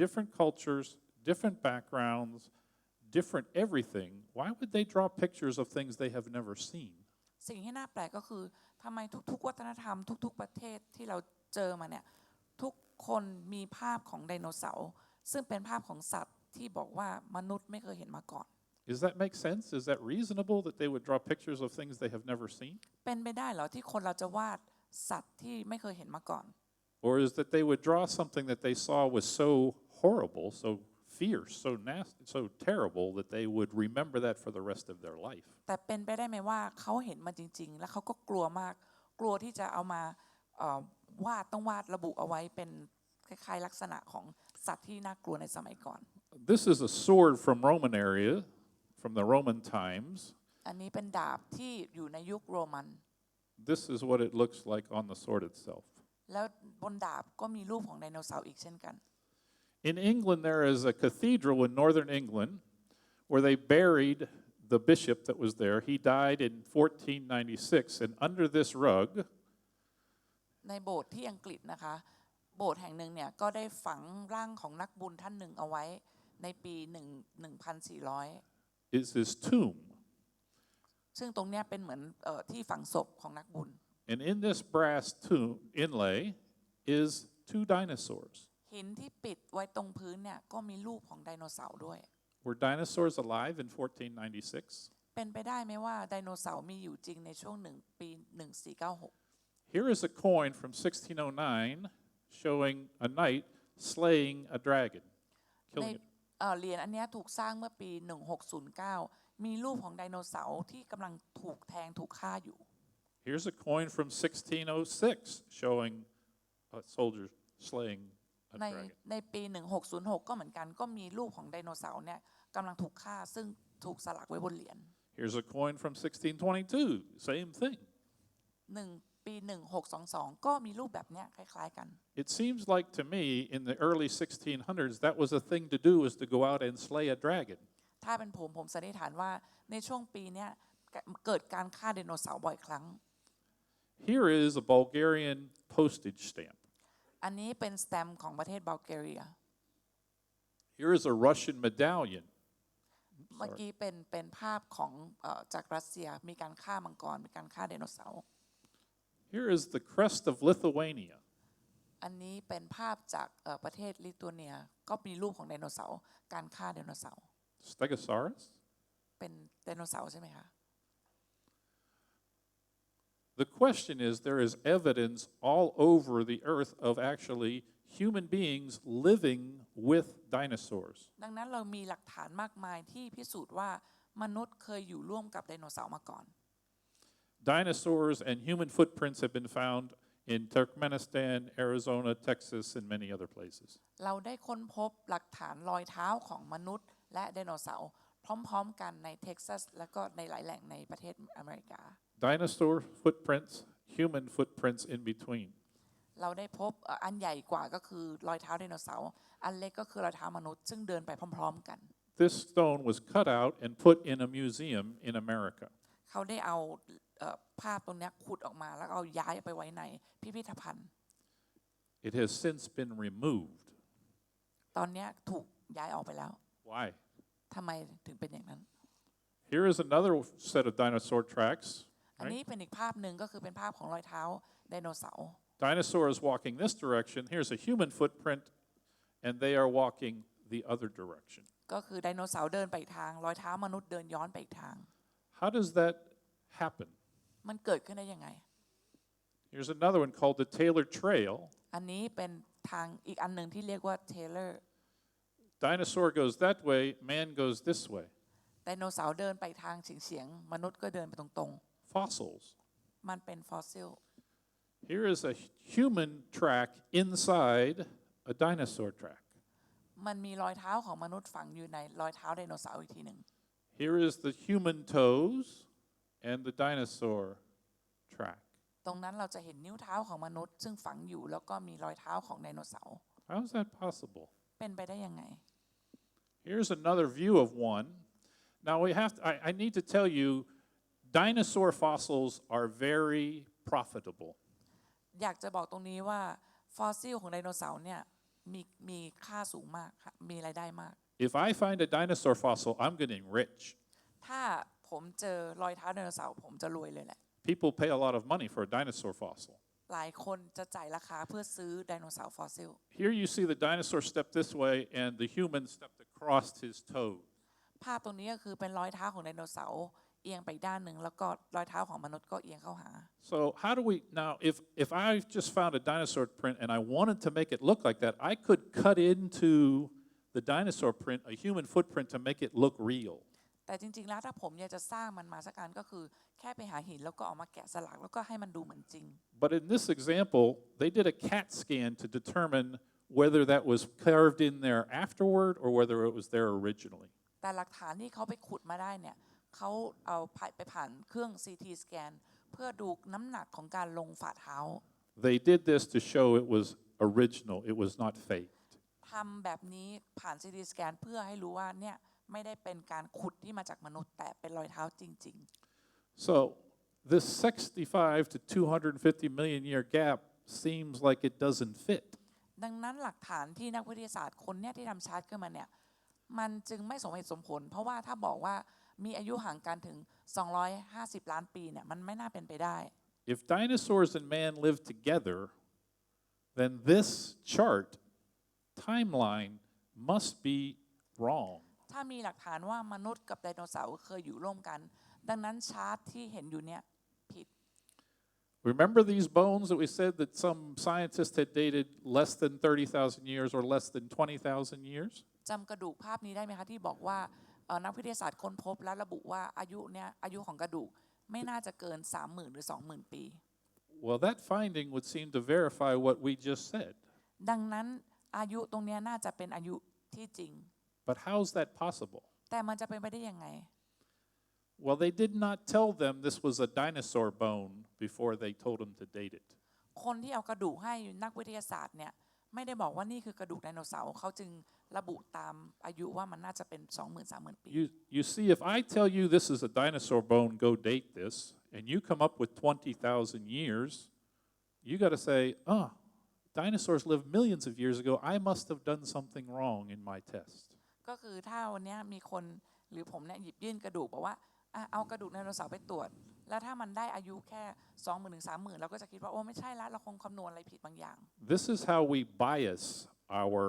different cultures, different backgrounds, different everything, why would they draw pictures of things they have never seen? สิ่งที่น่าแปลกก็คือทำไมทุกๆวัฒนธรรมทุกๆประเทศที่เราเจอมาเนี่ยทุกคนมีภาพของไดโนเสาร์ซึ่งเป็นภาพของสัตว์ที่บอกว่ามนุษย์ไม่เคยเห็นมาก่อน Does that make sense? Is that reasonable that they would draw pictures of things they have never seen? เป็นไปได้เหรอที่คนเราจะวาดสัตว์ที่ไม่เคยเห็นมาก่อน Or is that they would draw something that they saw was so horrible, so fierce, so nasty, so terrible that they would remember that for the rest of their life? แต่เป็นไปได้ไหมว่าเขาเห็นมาจริงๆแล้วเขาก็กลัวมากกลัวที่จะเอามาวาดต้องวาดระบุเอาไว้เป็นคล้ายๆลักษณะของสัตว์ที่น่ากลัวในสมัยก่อน This is a sword from Roman area, from the Roman times. อันนี้เป็นดาบที่อยู่ในยุคโรมัน This is what it looks like on the sword itself. แล้วบนดาบก็มีรูปของไดโนเสาร์อีกเช่นกัน In England, there is a cathedral in northern England where they buried the bishop that was there. He died in 1496, and under this rug, ในโบสถ์ที่อังกฤษนะคะโบสถ์แห่งหนึ่งเนี่ยก็ได้ฝังร่างของนักบุญท่านหนึ่งเอาไว้ในปี1400 is his tomb. ซึ่งตรงเนี้ยเป็นเหมือนที่ฝังศพของนักบุญ And in this brass tomb inlay is two dinosaurs. หินที่ปิดไว้ตรงพื้นเนี่ยก็มีรูปของไดโนเสาร์ด้วย Were dinosaurs alive in 1496? เป็นไปได้ไหมว่าไดโนเสาร์มีอยู่จริงในช่วงปี1496 Here is a coin from 1609 showing a knight slaying a dragon, ใน killing it. เหรียญอันนี้ถูกสร้างเมื่อปี1609มีรูปของไดโนเสาร์ที่กำลังถูกแทงถูกฆ่าอยู่ Here's a coin from 1606 showing a soldier slaying a ใน dragon. ในปี1606ก็เหมือนกันก็มีรูปของไดโนเสาร์เนี่ยกำลังถูกฆ่าซึ่งถูกสลักไว้บนเหรียญ Here's a coin from 1622, same thing. ปี1622ก็มีรูปแบบเนี้ยคล้ายๆกัน It seems like to me in the early 1600s that was a thing to do was to go out and slay a dragon. ถ้าเป็นผมสันนิษฐานว่าในช่วงปีเนี้ยเกิดการฆ่าไดโนเสาร์บ่อยครั้ง Here is a Bulgarian postage stamp. อันนี้เป็นสแตมป์ของประเทศบัลแกเรีย Here is a Russian medallion. เมื่อกี้เป็นภาพของจากรัสเซียมีการฆ่ามังกรมีการฆ่าไดโนเสาร์ Here is the crest of Lithuania. อันนี้เป็นภาพจากประเทศลิทัวเนียก็มีรูปของไดโนเสาร์การฆ่าไดโนเสาร์ Stegosaurus. เป็นไดโนเสาร์ใช่ไหมคะ The question is, there is evidence all over the earth of actually human beings living with dinosaurs. ดังนั้นเรามีหลักฐานมากมายที่พิสูจน์ว่ามนุษย์เคยอยู่ร่วมกับไดโนเสาร์มาก่อน Dinosaurs and human footprints have been found in Turkmenistan, Arizona, Texas, and many other places. เราได้ค้นพบหลักฐานรอยเท้าของมนุษย์และไดโนเสาร์พร้อมๆกันในเท็กซัสและก็ในหลายแหล่งในประเทศอเมริกา Dinosaur footprints, human footprints in between. เราได้พบอันใหญ่กว่าก็คือรอยเท้าไดโนเสาร์อันเล็กก็คือรอยเท้ามนุษย์ซึ่งเดินไปพร้อมๆกัน This stone was cut out and put in a museum in America. เขาได้เอาภาพตรงนี้ขุดออกมาแล้วเอาย้ายไปไว้ในพิพิธภัณฑ์ It has since been removed. ตอนนี้ถูกย้ายออกไปแล้ว Why? ทำไมถึงเป็นอย่างนั้น Here is another set of dinosaur tracks. อันนี้เป็นอีกภาพหนึ่งก็คือเป็นภาพของรอยเท้าไดโนเสาร์ Dinosaur is walking this direction. Here's a human footprint, and they are walking the other direction. ก็คือไดโนเสาร์เดินไปอีกทางรอยเท้ามนุษย์เดินย้อนไปอีกทาง How does that happen? มันเกิดขึ้นได้ยังไง Here's another one called the Taylor Trail. อันนี้เป็นทางอีกอันหนึ่งที่เรียกว่าเทเลอร์ Dinosaur goes that way, man goes this way. ไดโนเสาร์เดินไปทางเฉียงๆมนุษย์ก็เดินไปตรง Fossils. ๆมันเป็นฟอสซิล Here is a human track inside a dinosaur track. มันมีรอยเท้าของมนุษย์ฝังอยู่ในรอยเท้าไดโนเสาร์อีกทีหนึ่ง Here is the human toes and the dinosaur track. ตรงนั้นเราจะเห็นนิ้วเท้าของมนุษย์ซึ่งฝังอยู่แล้วก็มีรอยเท้าของไดโนเสาร์ How is that possible? เป็นไปได้ยังไง Here's another view of one. Now I need to tell you, dinosaur fossils are very profitable. อยากจะบอกตรงนี้ว่าฟอสซิลของไดโนเสาร์เนี่ยมีค่าสูงมากมีรายได้มาก If I find a dinosaur fossil, I'm getting rich. ถ้าผมเจอรอยเท้าไดโนเสาร์ผมจะรวยเลยแหละ People pay a lot of money for a dinosaur fossil. หลายคนจะจ่ายราคาเพื่อซื้อไดโนเสาร์ฟอสซิล Here you see the dinosaur step this way and the human stepped across his toes. ภาพตรงนี้ก็คือเป็นรอยเท้าของไดโนเสาร์เอียงไปด้านหนึ่งแล้วก็รอยเท้าของมนุษย์ก็เอียงเข้าหา So how do we now if I just found a dinosaur print and I wanted to make it look like that, I could cut into the dinosaur print a human footprint to make it look real. แต่จริงๆแล้วถ้าผมอยากจะสร้างมันมาสักอันก็คือแค่ไปหาหินแล้วก็เอามาแกะสลักแล้วก็ให้มันดูเหมือนจริง But in this example, they did a CAT scan to determine whether that was carved in there afterward or whether it was there originally. แต่หลักฐานที่เขาไปขุดมาได้เนี่ยเขาเอาไปผ่านเครื่อง CT สแกนเพื่อดูน้ำหนักของการลงฝ่าเท้า They did this to show it was original, it was not faked. ทำแบบนี้ผ่าน CT สแกนเพื่อให้รู้ว่าเนี่ยไม่ได้เป็นการขุดที่มาจากมนุษย์แต่เป็นรอยเท้าจริง So this 65 to 250 million year gap seems like it doesn't fit. ๆดังนั้นหลักฐานที่นักวิทยาศาสตร์คนเนี่ยที่ทำชาร์ตขึ้นมาเนี่ยมันจึงไม่สมเหตุสมผลเพราะว่าถ้าบอกว่ามีอายุห่างกันถึง250ล้านปีเนี่ยมันไม่น่าเป็นไปได้ If dinosaurs and man lived together, then this chart timeline must be wrong. ถ้ามีหลักฐานว่ามนุษย์กับไดโนเสาร์เคยอยู่ร่วมกันดังนั้นชาร์ตที่เห็นอยู่เนี่ยผิด Remember these bones that we said that some scientists had dated less than 30,000 years or less than 20,000 years? จำกระดูกภาพนี้ได้ไหมคะที่บอกว่านักวิทยาศาสตร์ค้นพบและระบุว่าอายุของกระดูกไม่น่าจะเกิน 30,000 หรือ 20,000 ปี Well, that finding would seem to verify what we just said. ดังนั้นอายุตรงนี้น่าจะเป็นอายุที่จริง But how is that possible? แต่มันจะเป็นไปได้ยังไง Well, they did not tell them this was a dinosaur bone before they told them to date it. คนที่เอากระดูกให้นักวิทยาศาสตร์เนี่ยไม่ได้บอกว่านี่คือกระดูกไดโนเสาร์เขาจึงระบุตามอายุว่ามันน่าจะเป็น 20,000-30,000 ปี You see, if I tell you this is a dinosaur bone, go date this, and you come up with 20,000 years, you got to say, dinosaurs lived millions of years ago. I must have done something wrong in my test. ก็คือถ้าวันนี้มีคนหรือผมเนี่ยหยิบยื่นกระดูกบอกว่าเอากระดูกไดโนเสาร์ไปตรวจแล้วถ้ามันได้อายุแค่ 20,000 ถึง 30,000 เราก็จะคิดว่าโอ้ไม่ใช่ละเราคงคำนวณอะไรผิดบางอย่าง This is how we bias our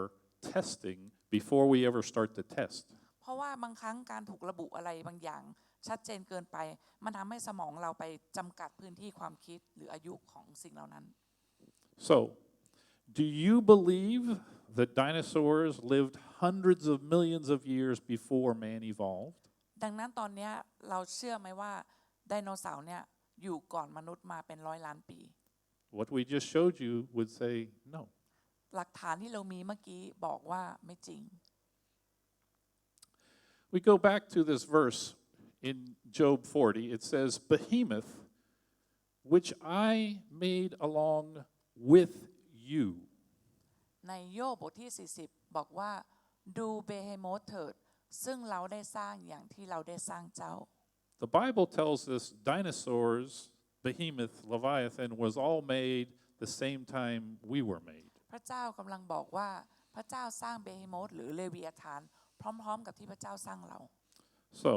testing before we ever start the test. เพราะว่าบางครั้งการถูกระบุอะไรบางอย่างชัดเจนเกินไปมันทำให้สมองเราไปจำกัดพื้นที่ความคิดหรืออายุของสิ่งเหล่านั้น So, do you believe that dinosaurs lived hundreds of millions of years before man evolved? ดังนั้นตอนนี้เราเชื่อไหมว่าไดโนเสาร์เนี่ยอยู่ก่อนมนุษย์มาเป็น100 ล้านปี What we just showed you would say no. หลักฐานที่เรามีเมื่อกี้บอกว่าไม่จริง We go back to this verse in Job 40. It says, Behemoth, which I made along with you. ในโยบบทที่40บอกว่าดูเบเฮโมธเถิดซึ่งเราได้สร้างอย่างที่เราได้สร้างเจ้า The Bible tells us dinosaurs, Behemoth, Leviathan, was all made the same time we were made. พระเจ้ากำลังบอกว่าพระเจ้าสร้างเบเฮโมธหรือเลวียาธานพร้อมๆกับที่พระเจ้าสร้างเรา So,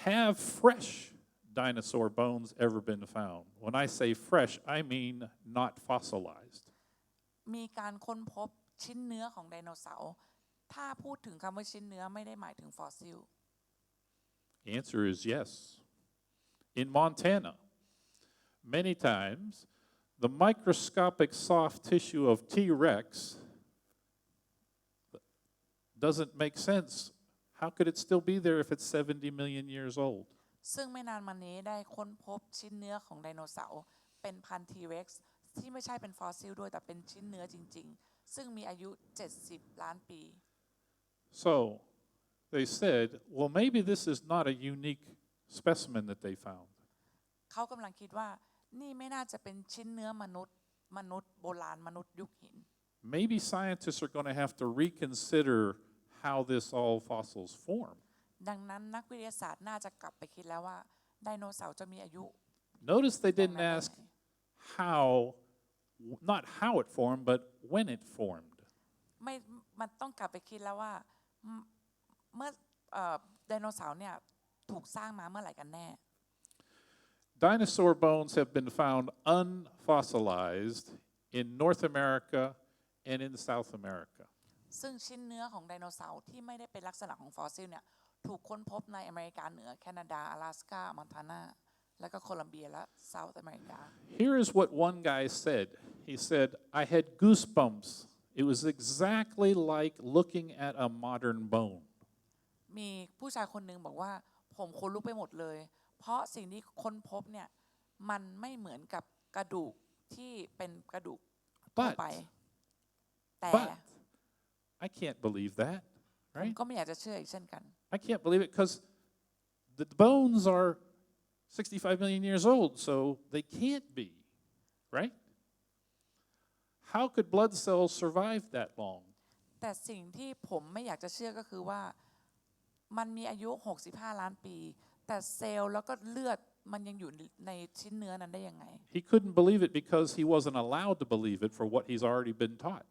have fresh dinosaur bones ever been found? When I say fresh, I mean not fossilized. มีการค้นพบชิ้นเนื้อของไดโนเสาร์ถ้าพูดถึงคำว่าชิ้นเนื้อไม่ได้หมายถึงฟอสซิล The answer is yes. In Montana, many times, the microscopic soft tissue of T-Rex doesn't make sense. How could it still be there if it's 70 million years old? ซึ่งไม่นานมานี้ได้ค้นพบชิ้นเนื้อของไดโนเสาร์เป็นพันธุ์ T-Rex ที่ไม่ใช่เป็นฟอสซิลด้วยแต่เป็นชิ้นเนื้อจริงๆซึ่งมีอายุ70 ล้านปี So they said, well, maybe this is not a unique specimen that they found. เขากำลังคิดว่านี่ไม่น่าจะเป็นชิ้นเนื้อมนุษย์โบราณมนุษย์ยุคหิน Maybe scientists are going to have to reconsider how this all fossils form. ดังนั้นนักวิทยาศาสตร์น่าจะกลับไปคิดแล้วว่าไดโนเสาร์จะมีอายุ Notice they didn't ask how, not how it formed, but when it formed. ไม่มันต้องกลับไปคิดแล้วว่าเมื่อไดโนเสาร์เนี่ยถูกสร้างมาเมื่อไหร่กันแน่ Dinosaur bones have been found unfossilized in North America and in South America. ซึ่งชิ้นเนื้อของไดโนเสาร์ที่ไม่ได้เป็นลักษณะของฟอสซิลเนี่ย ถูกค้นพบในอเมริกาเหนือแคนาดา阿拉斯加มอนทานาและก็โคลัมเบียและเซาท์อเมริกา Here is what one guy said. He said, I had goosebumps. It was exactly like looking at a modern bone. มีผู้ชายคนหนึ่งบอกว่าผมขนลุกไปหมดเลยเพราะสิ่งที่ค้นพบเนี่ยมันไม่เหมือนกับกระดูกที่เป็นกระดูกทั่วไปแต่ But I can't believe that, ผม right? ก็ไม่อยากจะเชื่ออีกเช่นกัน I can't believe it because the bones are 65 million years old, so they can't be, right? How could blood cells survive that long? แต่สิ่งที่ผมไม่อยากจะเชื่อก็คือว่ามันมีอายุ65ล้านปีแต่เซลล์แล้วก็เลือดมันยังอยู่ในชิ้นเนื้อนั้นได้ยังไง He couldn't believe it because he wasn't allowed to believe it for what he's already been taught.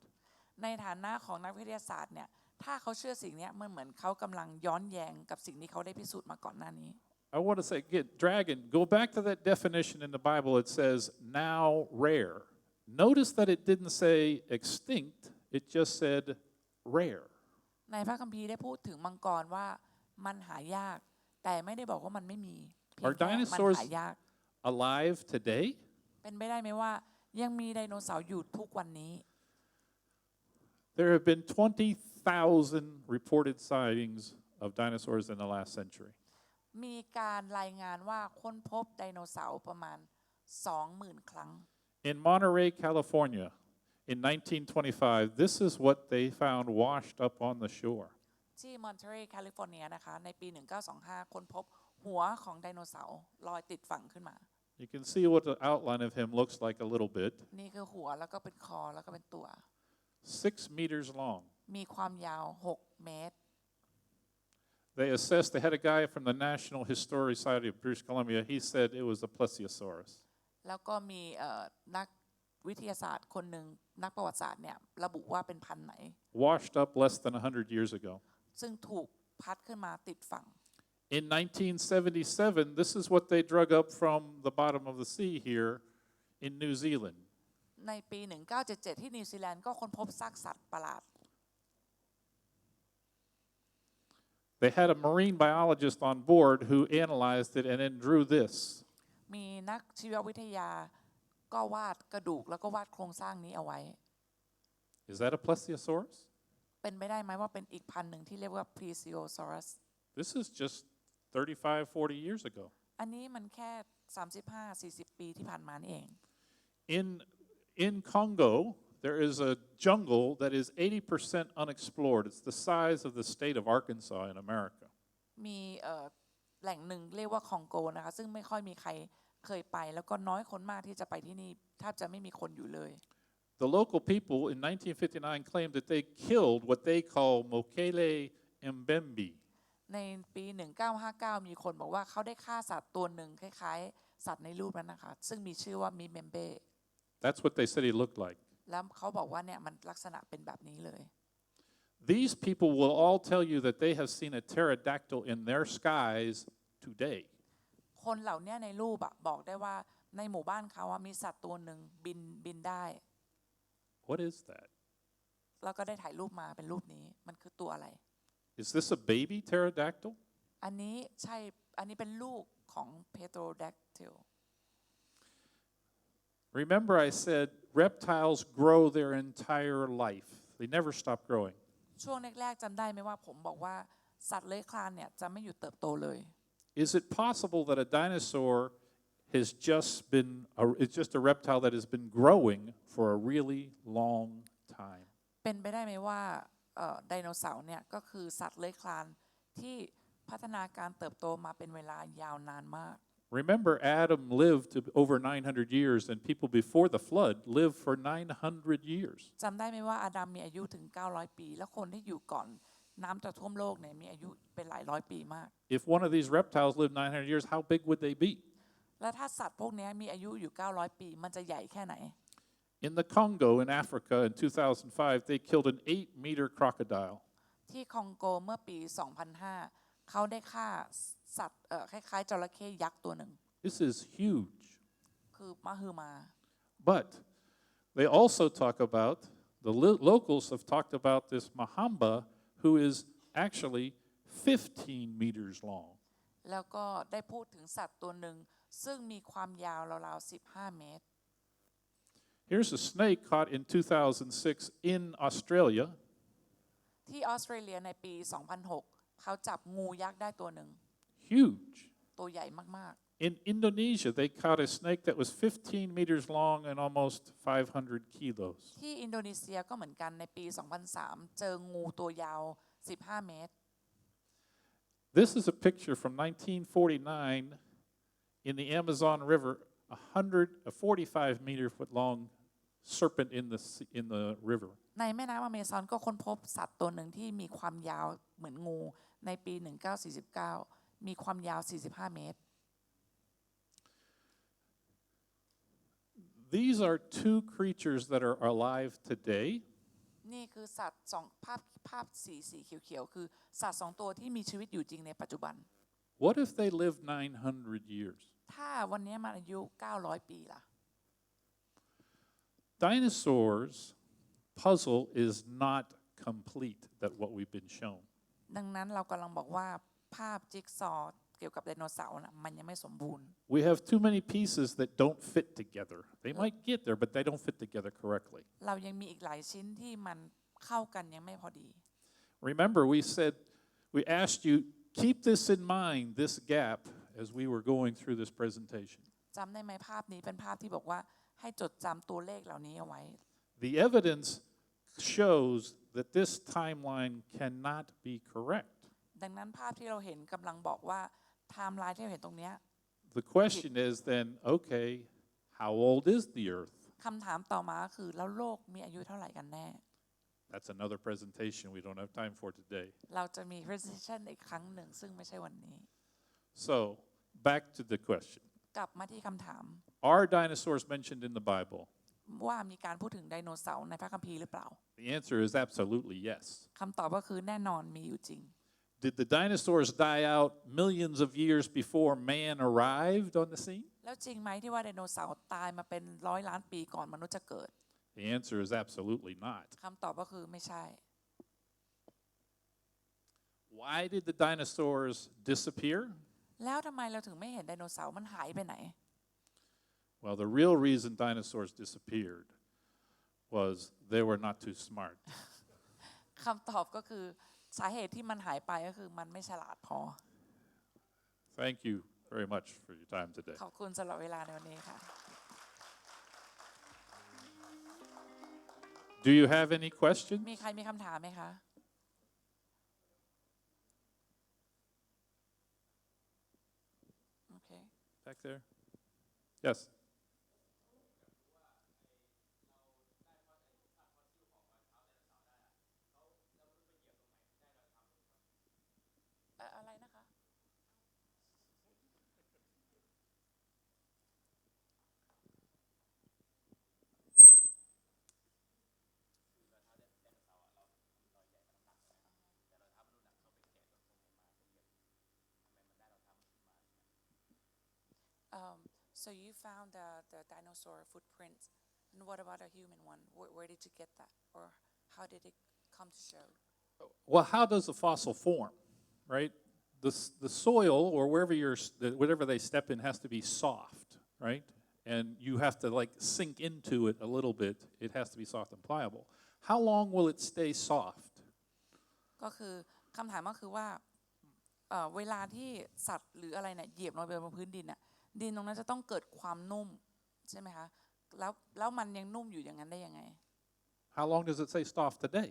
ในฐานะของนักวิทยาศาสตร์เนี่ยถ้าเขาเชื่อสิ่งนี้มันเหมือนเขากำลังย้อนแย้งกับสิ่งที่เขาได้พิสูจน์มาก่อนหน้านี้ I want to say again, dragon, go back to that definition in the Bible. It says now rare. Notice that it didn't say extinct, it just said rare. ในพระคัมภีร์ได้พูดถึงมังกรว่ามันหายากแต่ไม่ได้บอกว่ามันไม่มีเพียง Are แค่มัน dinosaurs หายาก alive today? เป็นไปได้ไหมว่ายังมีไดโนเสาร์อยู่ทุกวันนี้ There have been 20,000 reported sightings of dinosaurs in the last century. มีการรายงานว่าค้นพบไดโนเสาร์ประมาณ 20,000 ครั้ง In Monterey, California, in 1925, this is what they found washed up on the shore. ที่มอนเทเรย์แคลิฟอร์เนียนะคะในปี 1925 ค้นพบหัวของไดโนเสาร์ลอยติดฝั่งขึ้นมา You can see what the outline of him looks like a little bit. นี่คือหัวแล้วก็เป็นคอแล้วก็เป็นตัว 6 meters long. มีความยาว 6 เมตร They assessed, they had a guy from the National Historic Society of British Columbia. He said it was a Plesiosaurus. แล้วก็มีนักวิทยาศาสตร์คนหนึ่งนักประวัติศาสตร์เนี่ยระบุว่าเป็นพันธุ์ไหน Washed up less than 100 years ago. ซึ่งถูกพัดขึ้นมาติดฝั่ง In 1977, this is what they drug up from the bottom of the sea here in New Zealand. ในปี 1977 ที่นิวซีแลนด์ก็ค้นพบซากสัตว์ประหลาด They had a marine biologist on board who analyzed it and then drew this. มีนักชีววิทยาก็วาดกระดูกแล้วก็วาดโครงสร้างนี้เอาไว้ Is that a Plesiosaurus? เป็นไปได้ไหมว่าเป็นอีกพันธุ์หนึ่งที่เรียกว่า Ps.Joe This is just 35, 40 years ago. อันนี้มันแค่ 35-40 ปีที่ผ่านมานี่เอง In Congo, there is a jungle that is 80% unexplored. It's the size of the state of Arkansas in America. มีแหล่งหนึ่งเรียกว่าคองโกนะคะซึ่งไม่ค่อยมีใครเคยไปแล้วก็น้อยคนมากที่จะไปที่นี่แทบจะไม่มีคนอยู่เลย The local people in 1959 claimed that they killed what they call Mokele Mbembe. ในปี 1959 มีคนบอกว่าเขาได้ฆ่าสัตว์ตัวหนึ่งคล้ายๆสัตว์ในรูปนั้นนะคะซึ่งมีชื่อว่ามิเมมเบ้ That's what they said he looked like. แล้วเขาบอกว่าเนี่ยมันลักษณะเป็นแบบนี้เลย These people will all tell you that they have seen a pterodactyl in their skies today. คนเหล่านี้ในรูปบอกได้ว่าในหมู่บ้านเขามีสัตว์ตัวหนึ่งบินได้ What is that? แล้วก็ได้ถ่ายรูปมาเป็นรูปนี้มันคือตัวอะไร Is this a baby pterodactyl? อันนี้ใช่อันนี้เป็นลูกของเพโตรแดกติล Remember I said reptiles grow their entire life. They never stop growing. ช่วงแรกๆจำได้ไหมว่าผมบอกว่าสัตว์เลื้อยคลานเนี่ยจะไม่หยุดเติบโตเลย Is it possible that a dinosaur has it's just a reptile that has been growing for a really long time? เป็นไปได้ไหมว่าไดโนเสาร์เนี่ยก็คือสัตว์เลื้อยคลานที่พัฒนาการเติบโตมาเป็นเวลายาวนานมาก Remember, Adam lived to over 900 years, and people before the flood lived for 900 years. จำได้ไหมว่าอาดัมมีอายุถึง 900 ปีแล้วคนที่อยู่ก่อนน้ำจะท่วมโลกเนี่ยมีอายุเป็นหลายร้อยปีมาก If one of these reptiles lived 900 years, how big would they be? แล้วถ้าสัตว์พวกนี้มีอายุอยู่ 900 ปีมันจะใหญ่แค่ไหน In the Congo in Africa in 2005, they killed an 8-meter crocodile. ที่คองโกเมื่อปี 2005 เขาได้ฆ่าสัตว์คล้ายๆจระเข้ยักษ์ตัวหนึ่ง This is huge. คือมหึมา But they also talk about, the locals have talked about this Mahamba, who is actually 15 meters long. แล้วก็ได้พูดถึงสัตว์ตัวหนึ่งซึ่งมีความยาวราวๆ15 เมตร Here's a snake caught in 2006 in Australia. ที่ออสเตรเลียในปี 2006 เขาจับงูยักษ์ได้ตัวหนึ่ง Huge. ตัวใหญ่มาก In Indonesia, they caught a snake that was 15 meters long and almost 500 kilos. ๆ ที่อินโดนีเซียก็เหมือนกันในปี 2003 เจองูตัวยาว 15 เมตร This is a picture from 1949 in the Amazon River, a 45-meter-foot long serpent in the river. ในแม่น้ำอเมซอนก็ค้นพบสัตว์ตัวหนึ่งที่มีความยาวเหมือนงูในปี 1949 มีความยาว 45 เมตร These are two creatures that are alive today. นี่คือสัตว์สองภาพสีเขียวๆคือสัตว์สองตัวที่มีชีวิตอยู่จริงในปัจจุบัน What if they live 900 years? ถ้าวันนี้มันอายุ 900 ปีล่ะ Dinosaurs puzzle is not complete that what we've been shown. ดังนั้นเรากำลังบอกว่าภาพจิ๊กซอว์เกี่ยวกับไดโนเสาร์น่ะมันยังไม่สมบูรณ์ We have too many pieces that don't fit together. They might get there, but they don't fit together correctly. เรายังมีอีกหลายชิ้นที่มันเข้ากันยังไม่พอดี Remember, we asked you, keep this in mind, this gap, as we were going through this presentation. จำได้ไหมภาพนี้เป็นภาพที่บอกว่าให้จดจำตัวเลขเหล่านี้เอาไว้ The evidence shows that this timeline cannot be correct. ดังนั้นภาพที่เราเห็นกำลังบอกว่าไทม์ไลน์ที่เราเห็นตรงเนี้ย The question is then, okay, how old is the Earth? คำถามต่อมาคือแล้วโลกมีอายุเท่าไหร่กันแน่ That's another presentation we don't have time for today. เราจะมี presentation อีกครั้งหนึ่งซึ่งไม่ใช่วันนี้ So, back to the question. กลับมาที่คำถาม Are dinosaurs mentioned in the Bible? ว่ามีการพูดถึงไดโนเสาร์ในพระคัมภีร์หรือเปล่า The answer is absolutely yes. คำตอบก็คือแน่นอนมีอยู่จริง Did the dinosaurs die out millions of years before man arrived on the scene? แล้วจริงไหมที่ว่าไดโนเสาร์ตายมาเป็น100 ล้านปีก่อนมนุษย์จะเกิด The answer is absolutely not. คำตอบก็คือไม่ใช่ Why did the dinosaurs disappear? แล้วทำไมเราถึงไม่เห็นไดโนเสาร์มันหายไปไหน Well, the real reason dinosaurs disappeared was they were not too smart. คำตอบก็คือสาเหตุที่มันหายไปก็คือมันไม่ฉลาดพอ Thank you very much for your time today. ขอบคุณสำหรับเวลาในวันนี้ค่ะ Do you have any questions? มีใครมีคำถามไหมคะ โอเค Back there? Yes. So you found the dinosaur footprint, and what about a human one? Where did you get that, or how did it come to show? Well, how does a fossil form, right? The soil or whatever they step in has to be soft, right? And you have to like sink into it a little bit. It has to be soft and pliable. How long will it stay soft? ก็คือคำถามก็คือว่าเวลาที่สัตว์หรืออะไรเนี่ยเหยียบลงไปบนพื้นดินน่ะดินตรงนั้นจะต้องเกิดความนุ่มใช่ไหมคะแล้วมันยังนุ่มอยู่อย่างนั้นได้ยังไง How long does it stay soft today?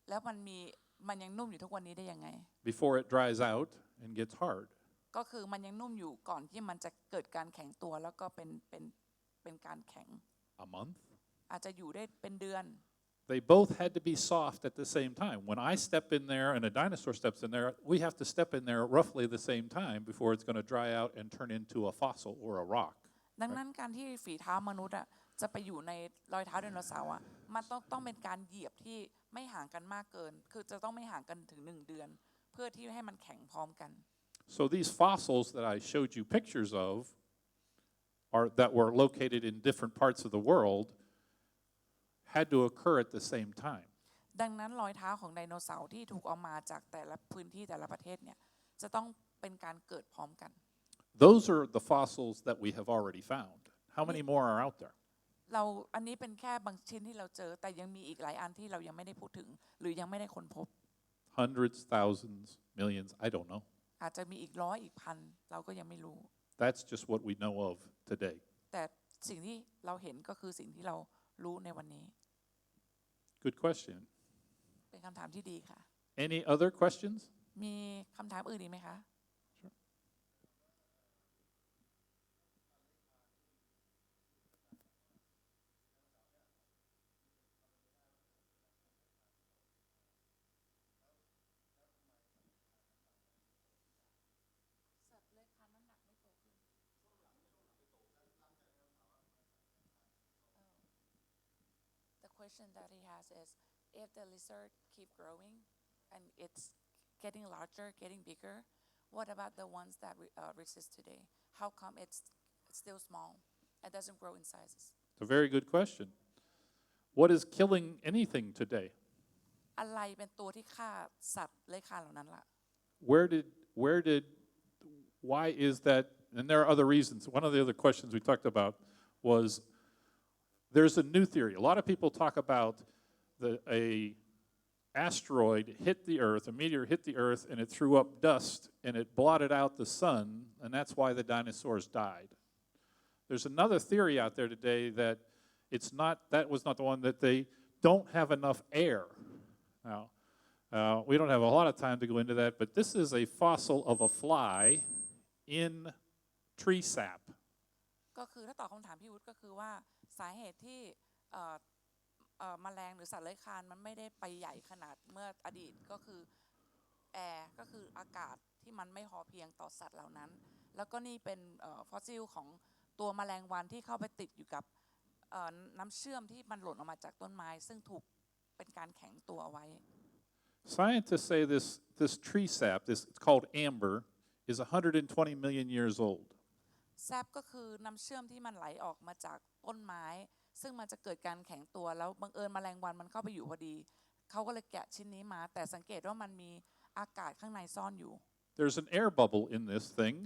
แล้วมันยังนุ่มอยู่ทุกวันนี้ได้ยังไง Before it dries out and gets hard. ก็คือมันยังนุ่มอยู่ก่อนที่มันจะเกิดการแข็งตัวแล้วก็เป็นการแข็ง A month? อาจจะอยู่ได้เป็นเดือน They both had to be soft at the same time. When I step in there and a dinosaur steps in there, we have to step in there roughly the same time before it's going to dry out and turn into a fossil or a rock. ดังนั้นการที่ฝีเท้ามนุษย์อ่ะจะไปอยู่ในรอยเท้าไดโนเสาร์อ่ะมันต้องเป็นการเหยียบที่ไม่ห่างกันมากเกินคือจะต้องไม่ห่างกันถึง1 เดือนเพื่อที่ให้มันแข็งพร้อมกัน So these fossils that I showed you pictures of that were located in different parts of the world had to occur at the same time. ดังนั้นรอยเท้าของไดโนเสาร์ที่ถูกเอามาจากแต่ละพื้นที่แต่ละประเทศเนี่ยจะต้องเป็นการเกิดพร้อมกัน Those are the fossils that we have already found. How many more are out there? อันนี้เป็นแค่บางชิ้นที่เราเจอแต่ยังมีอีกหลายอันที่เรายังไม่ได้พูดถึงหรือยังไม่ได้ค้นพบ Hundreds, thousands, millions, I don't know. อาจจะมีอีกร้อยอีกพันเราก็ยังไม่รู้ That's just what we know of today. แต่สิ่งที่เราเห็นก็คือสิ่งที่เรารู้ในวันนี้ Good question. เป็นคำถามที่ดีค่ะ Any other questions? มีคำถามอื่นอีกไหมคะ The question that he has is if the lizard keep growing and it's getting larger, getting bigger, what about the ones that resist today? How come it's still small and doesn't grow in sizes? It's a very good question. What is killing anything today? อะไรเป็นตัวที่ฆ่าสัตว์เลื้อยคลานเหล่านั้นล่ะ Why is that? And there are other reasons. One of the other questions we talked about was there's a new theory. A lot of people talk about a asteroid hit the Earth, a meteor hit the Earth, and it threw up dust, and it blotted out the sun, and that's why the dinosaurs died. There's another theory out there today that that was not the one, that they don't have enough air. Now, we don't have a lot of time to go into that, but this is a fossil of a fly in tree sap. ก็คือถ้าตอบคำถามพี่วุฒิก็คือว่าสาเหตุที่แมลงหรือสัตว์เลื้อยคลานมันไม่ได้ไปใหญ่ขนาดเมื่ออดีตก็คือแอร์ก็คืออากาศที่มันไม่พอเพียงต่อสัตว์เหล่านั้นแล้วก็นี่เป็นฟอสซิลของตัวแมลงวันที่เข้าไปติดอยู่กับน้ำเชื่อมที่มันหล่นออกมาจากต้นไม้ซึ่งถูกเป็นการแข็งตัวเอาไว้ Scientists say this tree sap, it's called amber, is 120 million years old. แซปก็คือน้ำเชื่อมที่มันไหลออกมาจากต้นไม้ซึ่งมันจะเกิดการแข็งตัวแล้วบังเอิญแมลงวันมันเข้าไปอยู่พอดีเขาก็เลยแกะชิ้นนี้มาแต่สังเกตว่ามันมีอากาศข้างในซ่อนอยู่ There's an air bubble in this thing,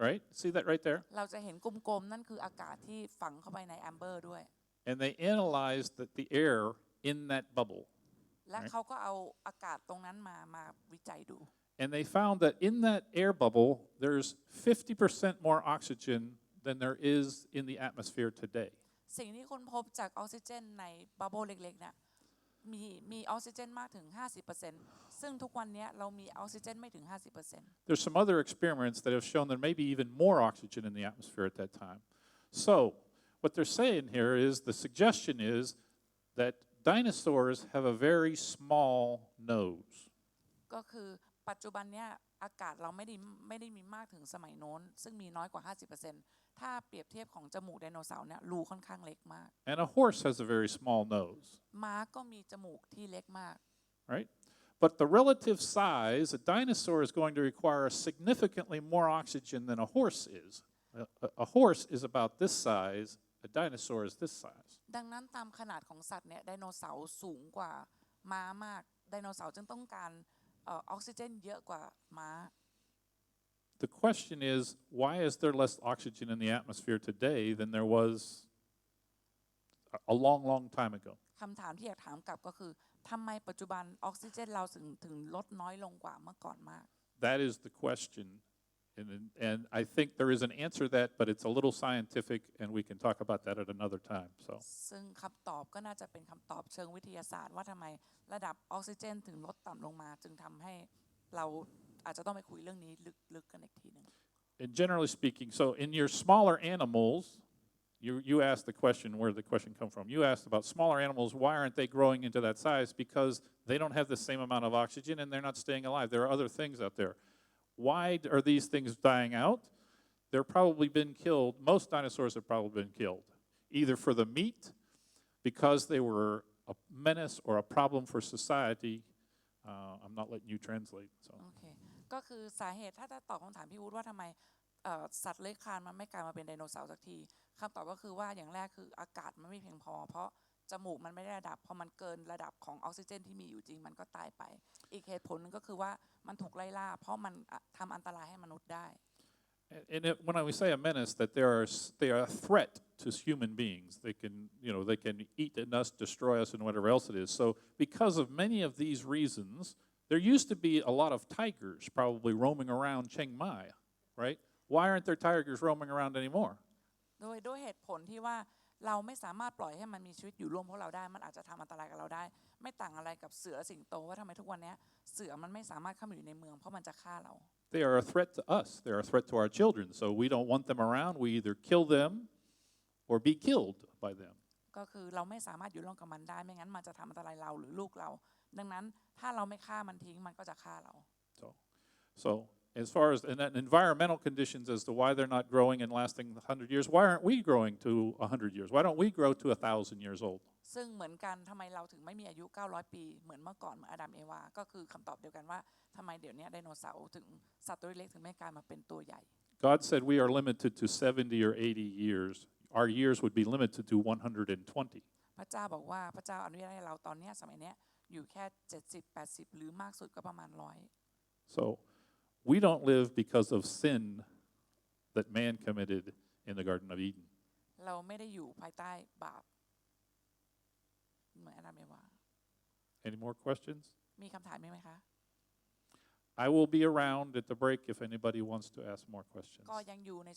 right? See that right there? เราจะเห็นกลมๆนั่นคืออากาศที่ฝังเข้าไปในแอมเบอร์ด้วย And they analyzed the air in that bubble. และเขาก็เอาอากาศตรงนั้นมาวิจัยดู And they found that in that air bubble, there's 50% more oxygen than there is in the atmosphere today. สิ่งที่ค้นพบจากออกซิเจนในบับเบิ้ลเล็กๆเนี่ยมีออกซิเจนมากถึง 50% ซึ่งทุกวันนี้เรามีออกซิเจนไม่ถึง 50% There's some other experiments that have shown there may be even more oxygen in the atmosphere at that time. So what they're saying here is the suggestion is that dinosaurs have a very small nose. ก็คือปัจจุบันเนี้ยอากาศเราไม่ได้มีมากถึงสมัยโน้นซึ่งมีน้อยกว่า 50%ถ้าเปรียบเทียบของจมูกไดโนเสาร์เนี่ยรูค่อนข้างเล็กมาก And a horse has a very small nose. ม้าก็มีจมูกที่เล็กมาก Right? But the relative size, a dinosaur is going to require significantly more oxygen than a horse is. A horse is about this size, a dinosaur is this size. ดังนั้นตามขนาดของสัตว์เนี่ยไดโนเสาร์สูงกว่าม้ามากไดโนเสาร์จึงต้องการออกซิเจนเยอะกว่าม้า The question is, why is there less oxygen in the atmosphere today than there was a long, long time ago? คำถามที่อยากถามกลับก็คือทำไมปัจจุบันออกซิเจนเราถึงลดน้อยลงกว่าเมื่อก่อนมาก That is the question. And I think there is an answer to that, but it's a little scientific, and we can talk about that at another time. So. ซึ่งคำตอบก็น่าจะเป็นคำตอบเชิงวิทยาศาสตร์ว่าทำไมระดับออกซิเจนถึงลดต่ำลงมาจึงทำให้เราอาจจะต้องไปคุยเรื่องนี้ลึกๆกันอีกทีนึง And generally speaking, so in your smaller animals, you asked the question, where did the question come from? You asked about smaller animals, why aren't they growing into that size? Because they don't have the same amount of oxygen and they're not staying alive. There are other things out there. Why are these things dying out? They're probably been killed. Most dinosaurs have probably been killed, either for the meat, because they were a menace or a problem for society. I'm not letting you translate. So. โอเคก็คือสาเหตุถ้าจะตอบคำถามพี่วุฒิว่าทำไมสัตว์เลื้อยคลานมันไม่กลายมาเป็นไดโนเสาร์สักทีคำตอบก็คือว่าอย่างแรกคืออากาศมันไม่เพียงพอเพราะ จมูกมันไม่ได้ระดับพอมันเกินระดับของออกซิเจนที่มีอยู่จริงมันก็ตายไปอีกเหตุผลนึงก็คือว่ามันถูกไล่ล่าเพราะมันทำอันตรายให้มนุษย์ได้ And when we say a menace, that they are a threat to human beings. They can eat us, destroy us, and whatever else it is. So, because of many of these reasons, there used to be a lot of tigers probably roaming around Chiang Mai, right? Why aren't there tigers roaming around anymore? โดยเหตุผลที่ว่าเราไม่สามารถปล่อยให้มันมีชีวิตอยู่ร่วมพวกเราได้มันอาจจะทำอันตรายกับเราได้ไม่ต่างอะไรกับเสือสิงโตว่าทำไมทุกวันนี้เสือมันไม่สามารถเข้ามาอยู่ในเมืองเพราะมันจะฆ่าเรา They are a threat to us. They are a threat to our children. So we don't want them around. We either kill them or be killed by them. ก็คือเราไม่สามารถอยู่ร่วมกับมันได้ไม่งั้นมันจะทำอันตรายเราหรือลูกเราดังนั้นถ้าเราไม่ฆ่ามันทิ้งมันก็จะฆ่าเรา So as far as environmental conditions as to why they're not growing and lasting 100 years, why aren't we growing to 100 years? Why don't we grow to 1,000 years old? ซึ่งเหมือนกันทำไมเราถึงไม่มีอายุ900ปีเหมือนเมื่อก่อนเหมือนอาดัมเอวาก็คือคำตอบเดียวกันว่าทำไมเดี๋ยวนี้ไดโนเสาร์ถึงสัตว์ตัวเล็กถึงไม่กลายมาเป็นตัวใหญ่ God said we are limited to 70 or 80 years. Our years would be limited to 120. พระเจ้าบอกว่าพระเจ้าอนุญาตให้เราตอนนี้สมัยนี้อยู่แค่70 80หรือมากสุดก็ประมาณ100 So we don't live because of sin that man committed in the Garden of Eden. เราไม่ได้อยู่ภายใต้บาปเหมือนอาดัมเอวา Any more questions? มีคำถามไหมคะ I will be around at the break if anybody wants to ask more questions. ก็ยังอยู่ใน